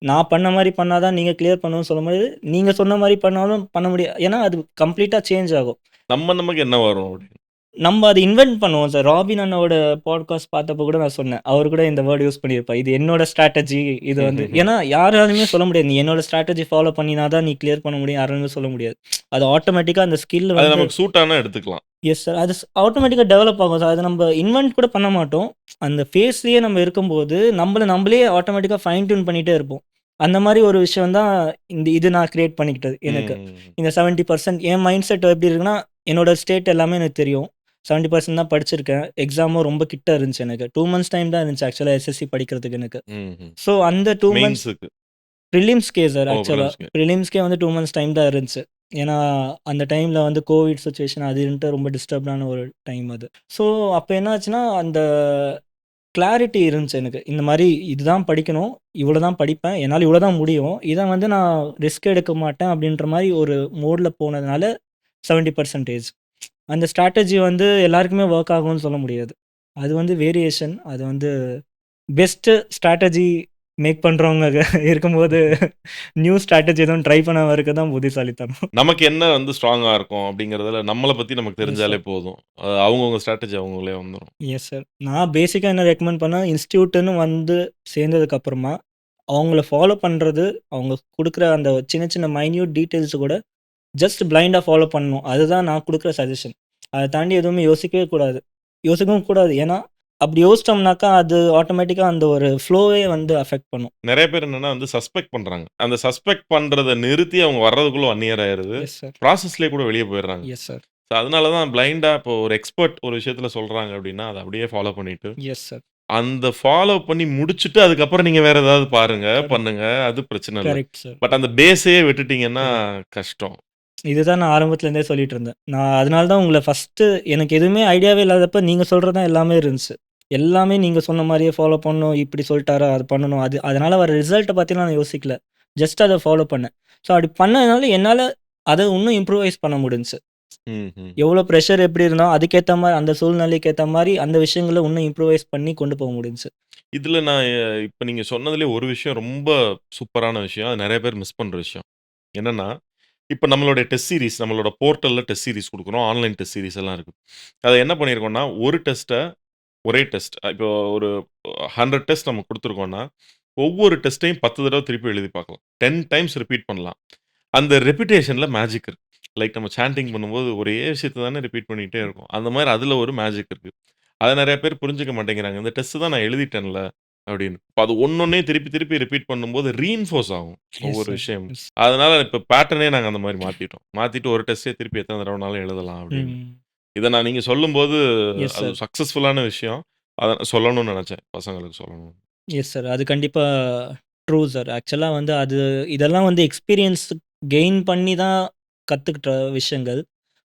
நான் பண்ண மாரி பண்ணா தான் நீங்க கிளியர் பண்ணணும்னு சொல்ல முடியாது. நீங்க சொன்ன மாரி பண்ணாலும் பண்ண முடியாது. ஏன்னா அது கம்ப்ளீட்டா சேஞ்ச் ஆகும். நமக்கு என்ன வரும் அப்படின்னு. நம்ம அத இன்வென்ட் பண்ணுவோம் சார். ராபின் அண்ணாவோட பாட்காஸ்ட் பார்த்தப்போ கூட நான் சொன்னேன். அவரு கூட இந்த வேர்ட் யூஸ் பண்ணியிருப்பார். இது என்னோட ஸ்ட்ராட்டஜி. இது வந்து ஏன்னா யாராலுமே சொல்ல முடியாது. நீ என்னோட ஸ்ட்ராட்டஜி ஃபாலோ பண்ணினா தான் நீ கிளியர் பண்ண முடியும். யாராலுமே சொல்ல முடியாது. அது ஆட்டோமேட்டிக்கா அந்த ஸ்கில் அது வந்து நமக்கு சூட் ஆனா எடுத்துக்கலாம். Yes sir. அது ஆட்டோமேட்டிக்கா டெவலப் ஆகும் சார். அது நம்ம இன்வென்ட் கூட பண்ண மாட்டோம். அந்த ஃபேஸ்லயே நம்ம இருக்கும்போது, நம்மளே ஆட்டோமேட்டிக்கா ஃபைன் டியூன் பண்ணிட்டே இருப்போம். அந்த மாரி ஒரு விஷயம் தான் இது நான் கிரியேட் பண்ணிக்கிட்டது எனக்கு. ம். இந்த 70% என் மைண்ட் செட் எப்படி இருக்குன்னா, என்னோட ஸ்டேட் எல்லாமே எனக்கு தெரியும். 70% தான் படிச்சிருக்கேன். எக்ஸாமும் ரொம்ப கிட்ட இருந்துச்சு எனக்கு. 2 மந்த்ஸ் டைம் தான் இருந்துச்சு ஆக்சுவலா எஸ்எஸ்சி படிக்கிறதுக்கு எனக்கு. ம்ஹ்ம். ஸோ அந்த 2 மந்த்ஸ் மெயின்ஸுக்கு. ப்ரிலிம்ஸ்க்கே சார் ஓ! ஆக்சுவலா. பிரிலிம்ஸ்க்கு. ப்ரிலிம்ஸ்க்கே வந்து 2 மந்த்ஸ் டைம் தான் இருந்துச்சு. ஏன்னா, அந்த டைம்ல வந்து கோவிட் சிச்சுவேஷன் அது இதுன்ட்டு ரொம்ப டிஸ்டர்ப்டான ஒரு டைம் அது. ஸோ, அப்ப என்ன ஆச்சுன்னா, அந்த கிளாரிட்டி இருந்துச்சு எனக்கு. இந்த மாரி இதுதான் படிக்கணும். இவ்வளோ தான் படிப்பேன். என்னால இவ்வளோ தான் முடியும். இத வந்து நான் ரிஸ்க் எடுக்க மாட்டேன் அப்படின்ற மாரி ஒரு மோட்ல போனதுனால 70% அந்த ஸ்ட்ராட்டஜி வந்து எல்லாருக்குமே வொர்க் ஆகும்னு சொல்ல முடியாது. அது வந்து வேரியேஷன். அது வந்து பெஸ்ட் ஸ்ட்ராட்டஜி மேக் பண்றவங்க இருக்கும்போது, நியூ ஸ்ட்ராட்டஜி எதுவும் ட்ரை பண்ணாம இருக்க தான் புத்திசாலித்தனம். நமக்கு என்ன வந்து ஸ்ட்ராங்கா இருக்கும் அப்படிங்கிறதுல நம்மள பத்தி நமக்கு எஸ் தெரிஞ்சாலே சார். போதும். அவங்கவங்க ஸ்ட்ராட்டஜி அவங்களே வந்துரும். Yes sir. நான் பேசிக்கா என்ன ரெக்கமெண்ட் பண்ணா, இன்ஸ்டிடியூட்ன்னு வந்து சேர்ந்ததுக்கு அப்புறமா, அவங்கள ஃபாலோ பண்றது, அவங்க குடுக்குற அந்த சின்ன சின்ன மைன்யூட் டீட்டெயில்ஸ் கூட ஜஸ்ட் பிளைண்டா ஃபாலோ பண்ணணும். அதுதான் நான் குடுக்குற சஜஷன். அத தாண்டி எதுவுமே யோசிக்கவே கூடாது. யோசிக்கவும் கூடாது. ஏன்னா, அப்படி யோசிச்சோம்னாக்கா, அது ஆட்டோமேட்டிக்கா அந்த ஒரு ஃப்ளோவே வந்து அஃபெக்ட் பண்ணும். நெறைய பேர் என்னன்னா வந்து சஸ்பெக்ட் பண்றாங்க. அந்த சஸ்பெக்ட் பண்றத நிறுத்தி அவங்க வர்றதுக்குள்ள 1 இயர் ஆயிருது. Yes sir. ப்ராசஸ்லயே கூட வெளிய போயிடுறாங்க. Yes sir. ஸோ அதனால தான் பிளைண்டா இப்போ ஒரு எக்ஸ்பெர்ட் ஒரு விஷயத்துல சொல்றாங்க அப்படின்னா, அத அப்படியே ஃபாலோ பண்ணிட்டு, எஸ் சார். அந்த ஃபாலோ பண்ணி முடிச்சுட்டு அதுக்கப்புறம் நீங்க வேற ஏதாவது பாருங்க, கரெக்ட். பண்ணுங்க. அது பிரச்சனை இல்ல. Correct sir. பட் அந்த பேஸையே விட்டுட்டீங்கன்னா கஷ்டம். இதுதான் நான் ஆரம்பத்துல இருந்தே சொல்லிட்டு இருந்தேன். நான் அதனால தான் உங்கள ஃபர்ஸ்ட்டு எனக்கு எதுவுமே ஐடியாவே இல்லாதப்ப நீங்க சொல்றது தான் எல்லாமே இருந்துச்சு. எல்லாமே நீங்க சொன்ன மாரியே ஃபாலோ பண்ணணும். இப்படி சொல்ட்டாரா, அது பண்ணணும். அதனால வர ரிசல்ட்ட பத்திலாம் நான் யோசிக்கல. ஜஸ்ட் அத ஃபாலோ பண்ணேன். ஸோ அப்படி பண்ணதுனால என்னால அத இன்னும் இம்ப்ரூவைஸ் பண்ண முடிஞ்சுச்சு. ம்ஹ்ம். எவ்வளோ பிரஷர் எப்படி இருந்தாலும் அதுக்கேத்த மாரி அந்த சூழ்நிலைக்கு ஏத்த மாரி அந்த விஷயங்கள இன்னும் இம்ப்ரூவைஸ் பண்ணி கொண்டு போக முடிஞ்சுச்சு. இதுல நான் இப்ப நீங்க சொன்னதிலயே ஒரு விஷயம் ரொம்ப சூப்பரான விஷயம். அது நெறைய பேர் மிஸ் பண்ற விஷயம். என்னன்னா, இப்ப நம்மளுடைய டெஸ்ட் சீரிஸ் நம்மளோட போர்ட்டல்ல டெஸ்ட் சீரிஸ் குடுக்குறோம். ஆன்லைன் டெஸ்ட் சீரிஸ் எல்லாம் இருக்கு. அத என்ன பண்ணியிருக்கோம்னா, ஒரு டெஸ்ட்ட ஒரே டெஸ்ட். இப்போ ஒரு 100 டெஸ்ட் நம்ம குடுத்துருக்கோம்னா, ஒவ்வொரு டெஸ்ட்டையும் 10 தடவ திருப்பி எழுதி பார்க்கலாம். 10 டைம்ஸ் ரிப்பீட் பண்ணலாம். அந்த ரெப்பிட்டேஷன்ல மேஜிக் இருக்கு. லைக் நம்ம சாண்டிங் பண்ணும்போது ஒரே விஷயத்த தானே ரிப்பீட் பண்ணிட்டே இருக்கோம். அந்த மாரி அதுல ஒரு மேஜிக் இருக்கு. அத நெறைய பேர் புரிஞ்சுக்க மாட்டேங்கிறாங்க. இந்த டெஸ்ட் தான் நான் எழுதிட்டேன்ல அப்படின்னு. இப்ப அது ஒண்ணொண்ணையும் திருப்பி திருப்பி ரிப்பீட் பண்ணும்போது ரீஇன்ஃபோர்ஸ் ஆகும் எஸ் ஒவ்வொரு சார். விஷயமும். எஸ். அதனால இப்ப பேட்டர்னே நாங்க அந்த மாரி மாத்திட்டோம். மாத்திட்டு ஒரு டெஸ்ட்டே திருப்பி எத்தன தடவனாலும் எழுதலாம் அப்படின்னு. ம். இத நான் நீங்க சொல்லும்போது எஸ் அது சார். சக்சஸ்ஃபுல்லான விஷயம். அத சொல்லணும்னு நெனச்சேன். பசங்களுக்கு சொல்லணும். Yes sir. அது கண்டிப்பா ட்ரூ சார். ஆக்சுவலா வந்து அது இதெல்லாம் வந்து எக்ஸ்பீரியன்ஸ் கெயின் பண்ணி தான் கத்துக்கிட்ட விஷயங்கள்.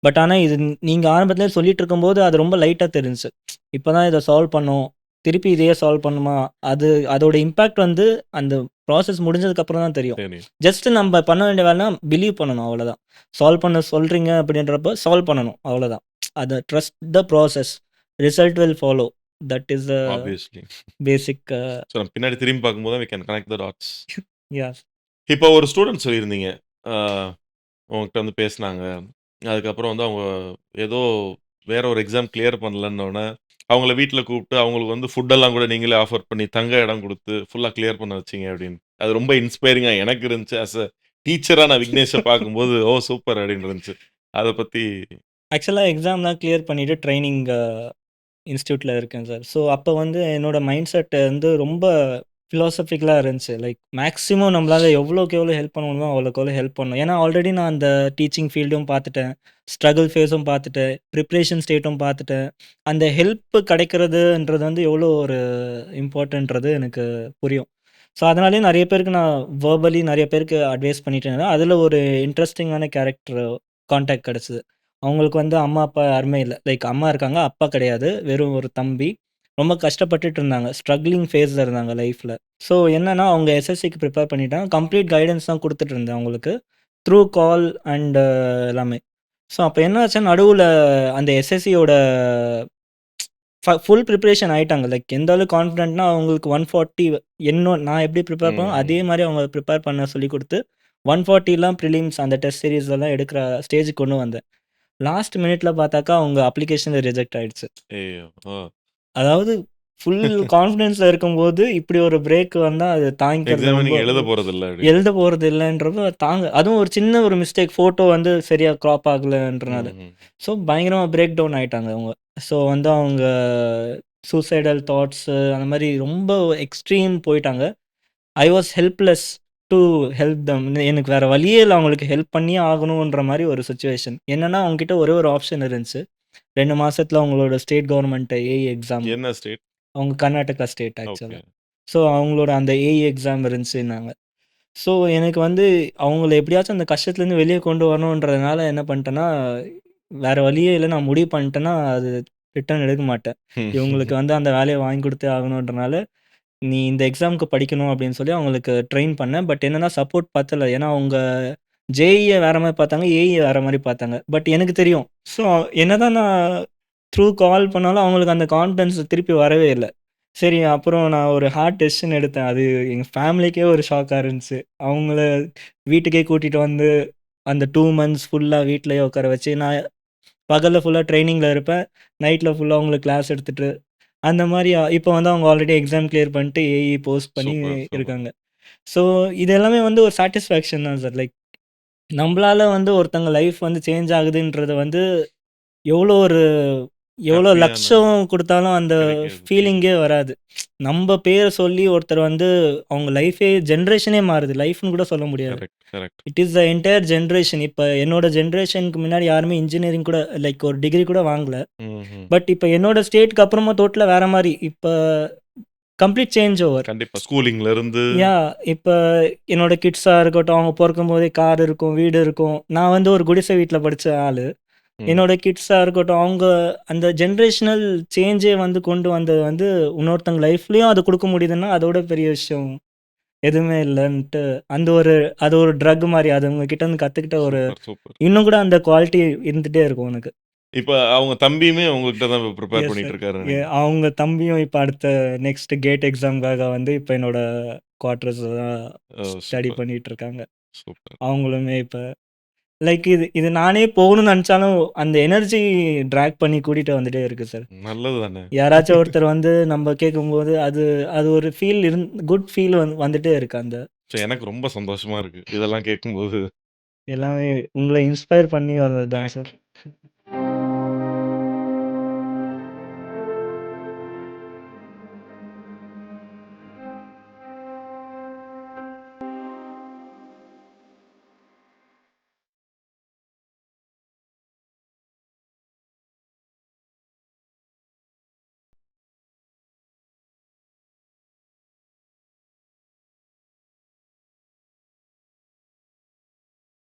பட் ஆனா இது நீங்க ஆரம்பத்திலே சொல்லிட்டு இருக்கும்போது அது ரொம்ப லைட்டா தெரிஞ்சுச்சு. இப்பதான் இத சால்வ் பண்ணோம். திருப்பி இதையே சால்வ் பண்ணுமா? அது அதோட இம்பாக்ட் வந்து அந்த ப்ராசஸ் முடிஞ்சதுக்கு அப்புறம் தான் தெரியும். சரி. ஜஸ்ட் நம்ம பண்ண வேண்டிய வேலைனா பிலீவ் பண்ணணும் அவ்வளோதான். சால்வ் பண்ண சொல்றீங்க அப்படின்றப்போ சால்வ் பண்ணணும் அவ்வளோதான். அத trust the process. Result will follow. That is the obviously. Basic so நம்ம பின்னாடி திரும்பி பார்க்கும்போது தான் we can connect the dots. Yes. இப்போ ஒரு ஸ்டூடண்ட் சொல்லியிருந்தீங்க. ஆ உங்ககிட்ட வந்து பேசுனாங்க. அதுக்கப்புறம் வந்து அவங்க ஏதோ வேற ஒரு எக்ஸாம் கிளியர் பண்ணலன்னோனே, அவங்கள வீட்ல கூப்பிட்டு அவங்களுக்கு வந்து ஃபுட் எல்லாம் கூட நீங்களே ஆஃபர் பண்ணி, தங்க இடம் குடுத்து ஃபுல்லா கிளியர் பண்ண வச்சீங்க அப்படின்னு. அது ரொம்ப இன்ஸ்பைரிங்கா எனக்கு இருந்துச்சு. டீச்சரா நான் விக்னேஷ பார்க்கும்போது, ஓ! சூப்பர் அப்படின்னு இருந்துச்சு. அத பத்தி ஆக்சுவலா எக்ஸாம்லாம் கிளியர் பண்ணிட்டு ட்ரெய்னிங் இன்ஸ்டிடியூட்ல இருக்கேன் சார். ஸோ அப்போ வந்து என்னோட மைண்ட் செட் வந்து ரொம்ப ஃபிலாசபிக்கலா இருந்துச்சு. லைக் மேக்ஸிமம் நம்மளால எவ்வளோக்கு எவ்வளோ ஹெல்ப் பண்ண முடியுமோ அவ்வளோக்கு அவ்வளோ ஹெல்ப் பண்ணணும். ஏன்னா ஆல்ரெடி நான் அந்த டீச்சிங் ஃபீல்டும் பார்த்துட்டேன். ஸ்ட்ரகிள் ஃபேஸும் பார்த்துட்டேன். ப்ரிப்ரேஷன் ஸ்டேட்டும் பார்த்துட்டேன். அந்த ஹெல்ப் கிடைக்கிறதுன்றது வந்து எவ்வளோ ஒரு இம்பார்ட்டன்ட்றது எனக்கு புரியும். ஸோ அதனாலேயே நெறைய பேருக்கு நான் வெர்பலி நெறைய பேருக்கு அட்வைஸ் பண்ணிட்டு இருந்தேன். அதில ஒரு இன்ட்ரஸ்டிங்கான கேரக்டர் கான்டாக்ட் கிடைச்சது. அவங்களுக்கு வந்து அம்மா, அப்பா யாருமே இல்ல. லைக் அம்மா இருக்காங்க, அப்பா கிடையாது. வெறும் ஒரு தம்பி. ரொம்ப கஷ்டப்பட்டுட்டு இருந்தாங்க. ஸ்ட்ரக்லிங் ஃபேஸ்ல இருந்தாங்க லைஃப்ல. ஸோ என்னன்னா, அவங்க எஸ்எஸ்சிக்கு ப்ரிப்பேர் பண்ணிட்டாங்க. கம்ப்ளீட் கைடன்ஸ் தான் குடுத்துட்டு இருந்தேன் அவங்களுக்கு. த்ரூ கால் அண்ட் எல்லாமே. ஸோ அப்ப என்ன ஆச்சுன்னா, நடுவுல அந்த எஸ்எஸ்சியோட ஃபுல் ப்ரிப்பரேஷன் ஆயிட்டாங்க. லைக் எந்த அளவுக்கு கான்ஃபிடென்ட்னா, அவங்களுக்கு 140 நான் எப்படி ப்ரிப்பேர் பண்ணனோ, அதே ம். மாரி அவங்க ப்ரிப்பேர் பண்ண சொல்லிக் குடுத்து, 140லாம் ப்ரிலிம்ஸ் அந்த டெஸ்ட் சீரிஸ்லலாம் எடுக்கிற ஸ்டேஜ்க்கு கொண்டு வந்தேன். லாஸ்ட் மினிட்ல பார்த்தாக்கா, அவங்க அப்ளிகேஷன் ரிஜெக்ட் ஆயிடுச்சு. ஐயய்யோ! அதாவது ஃபுல் கான்ஃபிடன்ஸ்ல இருக்கும்போது, இப்படி ஒரு பிரேக் வந்தா அது தாங்கிக்கிறது எக்ஸாமே ரொம்ப நீங்க எழுத போறதில்ல அப்படின்னு. எழுத போறது இல்லன்றப்ப அதுவும் ஒரு சின்ன ஒரு மிஸ்டேக் ஃபோட்டோ வந்து சரியா கிராப் ஆகலன்றனால. ம். ஸோ பயங்கரமா பிரேக் டவுன் ஆயிட்டாங்க அவங்க. ஸோ வந்து அவங்க சூசைடல் தாட்ஸு அந்த மாரி ரொம்ப எக்ஸ்ட்ரீம் போயிட்டாங்க. I was helpless to help them. எனக்கு வேற வழியே இல்ல அவங்களுக்கு ஹெல்ப் பண்ணியே ஆகணுன்ற மாரி ஒரு சிச்சுவேஷன். என்னன்னா, அவங்ககிட்ட ஒரே ஒரு ஆப்ஷன் இருந்துச்சு. 2 மாசத்துல அவங்களோட ஸ்டேட் கவர்ன்மெண்ட் ஏஇ எக்ஸாம். என்ன ஸ்டேட்? அவங்க கர்நாடகா ஸ்டேட் ஓகே. ஆக்சுவலா. ஸோ அவங்களோட அந்த ஏஇ எக்ஸாம் இருந்துச்சுன்னாங்க. ஸோ எனக்கு வந்து அவங்கள எப்படியாச்சும் அந்த கஷ்டத்துலேருந்து வெளிய கொண்டு வரணுன்றதுனால என்ன பண்ணிட்டேன்னா, வேற வழியே இல்ல. நான் முடிவு பண்ணிட்டேன்னா, அது ரிட்டர்ன் எடுக்க மாட்டேன். இவங்களுக்கு வந்து அந்த வேலைய வாங்கி குடுத்தே ஆகணுன்றனால, நீ இந்த எக்ஸாம்க்கு படிக்கணும் அப்படின்னு சொல்லி அவங்களுக்கு ட்ரெயின் பண்ணேன். பட் என்னன்னா சப்போர்ட் பத்தல. ஏன்னா அவங்க ஜேஇய வேற மாரி பார்த்தாங்க. ஏஇய வேற மாரி பார்த்தாங்க. பட் எனக்கு தெரியும். ஸோ என்னதான் நான் த்ரூ கால் பண்ணாலும் அவங்களுக்கு அந்த கான்ஃபிடன்ஸ் திருப்பி வரவே இல்ல. சரி அப்புறம் நான் ஒரு ஹார்ட் டெசிஷன் எடுத்தேன். அது எங்க ஃபேமிலிக்கே ஒரு ஷாக்கா இருந்துச்சு. அவங்கள வீட்டுக்கே கூட்டிட்டு வந்து அந்த 2 மந்த்ஸ் ஃபுல்லா வீட்லயே உட்கார வச்சு, நான் பகல்ல ஃபுல்லா ட்ரெய்னிங்ல இருப்பேன். நைட்ல ஃபுல்லா அவங்களுக்கு கிளாஸ் எடுத்துட்டு, அந்த மாரி இப்போ வந்து அவங்க ஆல்ரெடி எக்ஸாம் கிளியர் பண்ணிட்டு ஏஇ போஸ்ட் பண்ணி சூப்பர், சூப்பர். இருக்காங்க. ஸோ இது எல்லாமே வந்து ஒரு சாட்டிஸ்ஃபேக்ஷன் தான் சார். லைக் நம்பளால வந்து ஒருத்தங்க லைஃப் வந்து சேஞ்ச் ஆகுதுன்றது வந்து எவ்வளோ ஒரு எவ்வளோ ஹேப்பியான லட்சம் குடுத்தாலும் அந்த கிடைக்காது ஃபீலிங். ஃபீலிங்கே வராது. நம்ப பேர சொல்லி ஒருத்தர் வந்து அவங்க லைஃபே ஜெனரேஷனே மாறுது. லைஃப்ன்னு கூட சொல்ல முடியாது. Correct, correct. It is the entire generation. இப்ப என்னோட ஜெனரேஷனுக்கு முன்னாடி யாருமே இன்ஜினியரிங் கூட லைக் ஒரு டிகிரி கூட வாங்கல. ம்ஹ்ம். பட் இப்ப என்னோட ஸ்டேட்க்கு அப்புறமா டோட்டலா வேற மாரி. இப்ப கம்ப்ளீட் சேஞ்ச் ஓவர். கண்டிப்பா. ஸ்கூலிங்ல இருந்து இப்ப என்னோட கிட்ஸா இருக்கட்டும், அவங்க பொறக்கும்போதே கார் இருக்கும், வீடு இருக்கும். நான் வந்து ஒரு குடிசை வீட்ல படிச்ச ஆளு. ம். என்னோட கிட்ஸா இருக்கட்டும், அவங்க அந்த ஜெனரேஷனல் சேஞ்சே வந்து கொண்டு வந்தது வந்து இன்னொருத்தவங்க லைஃப்லயும் அது குடுக்க முடியுதுன்னா, அதோட பெரிய விஷயம் எதுவுமே இல்லன்ட்டு, அந்த ஒரு அது ஒரு ட்ரக் மாரி. அது அவங்க கிட்ட இருந்து கத்துக்கிட்ட ஒரு சூப்பர், சூப்பர். இன்னும் கூட அந்த குவாலிட்டி இருந்துட்டே இருக்கும் எனக்கு. இப்ப அவங்க தம்பியுமே உங்ககிட்ட தான் ப்ரிப்பேர் எஸ் பண்ணிட்டு சார். இருக்காருன்னு நினைக்கிறேன். அவங்க தம்பியும் இப்ப அடுத்த நெக்ஸ்ட் கேட் எக்ஸாம்க்காக வந்து இப்ப என்னோட குவார்டர்ஸ்ல தான் ஓ! ஸ்டடி சூப்பர், பண்ணிட்டு இருக்காங்க. சூப்பர். அவங்களுமே இப்ப லைக் இது இது நானே போகணும்னு நெனச்சாலும், அந்த எனர்ஜி ட்ராக் பண்ணி கூட்டிட்டு வந்துட்டே இருக்கு சார். நல்லது தானே. யாராச்சும் ஒருத்தர் வந்து நம்ம கேட்கும்போது, அது அது ஒரு ஃபீல் குட் ஃபீல் வந்துட்டே இருக்கு. அந்த சரி, எனக்கு ரொம்ப சந்தோஷமா இருக்கு. இதெல்லாம் கேட்கும்போது. எல்லாமே உங்கள இன்ஸ்பயர் பண்ணி வந்தது தான் சார்.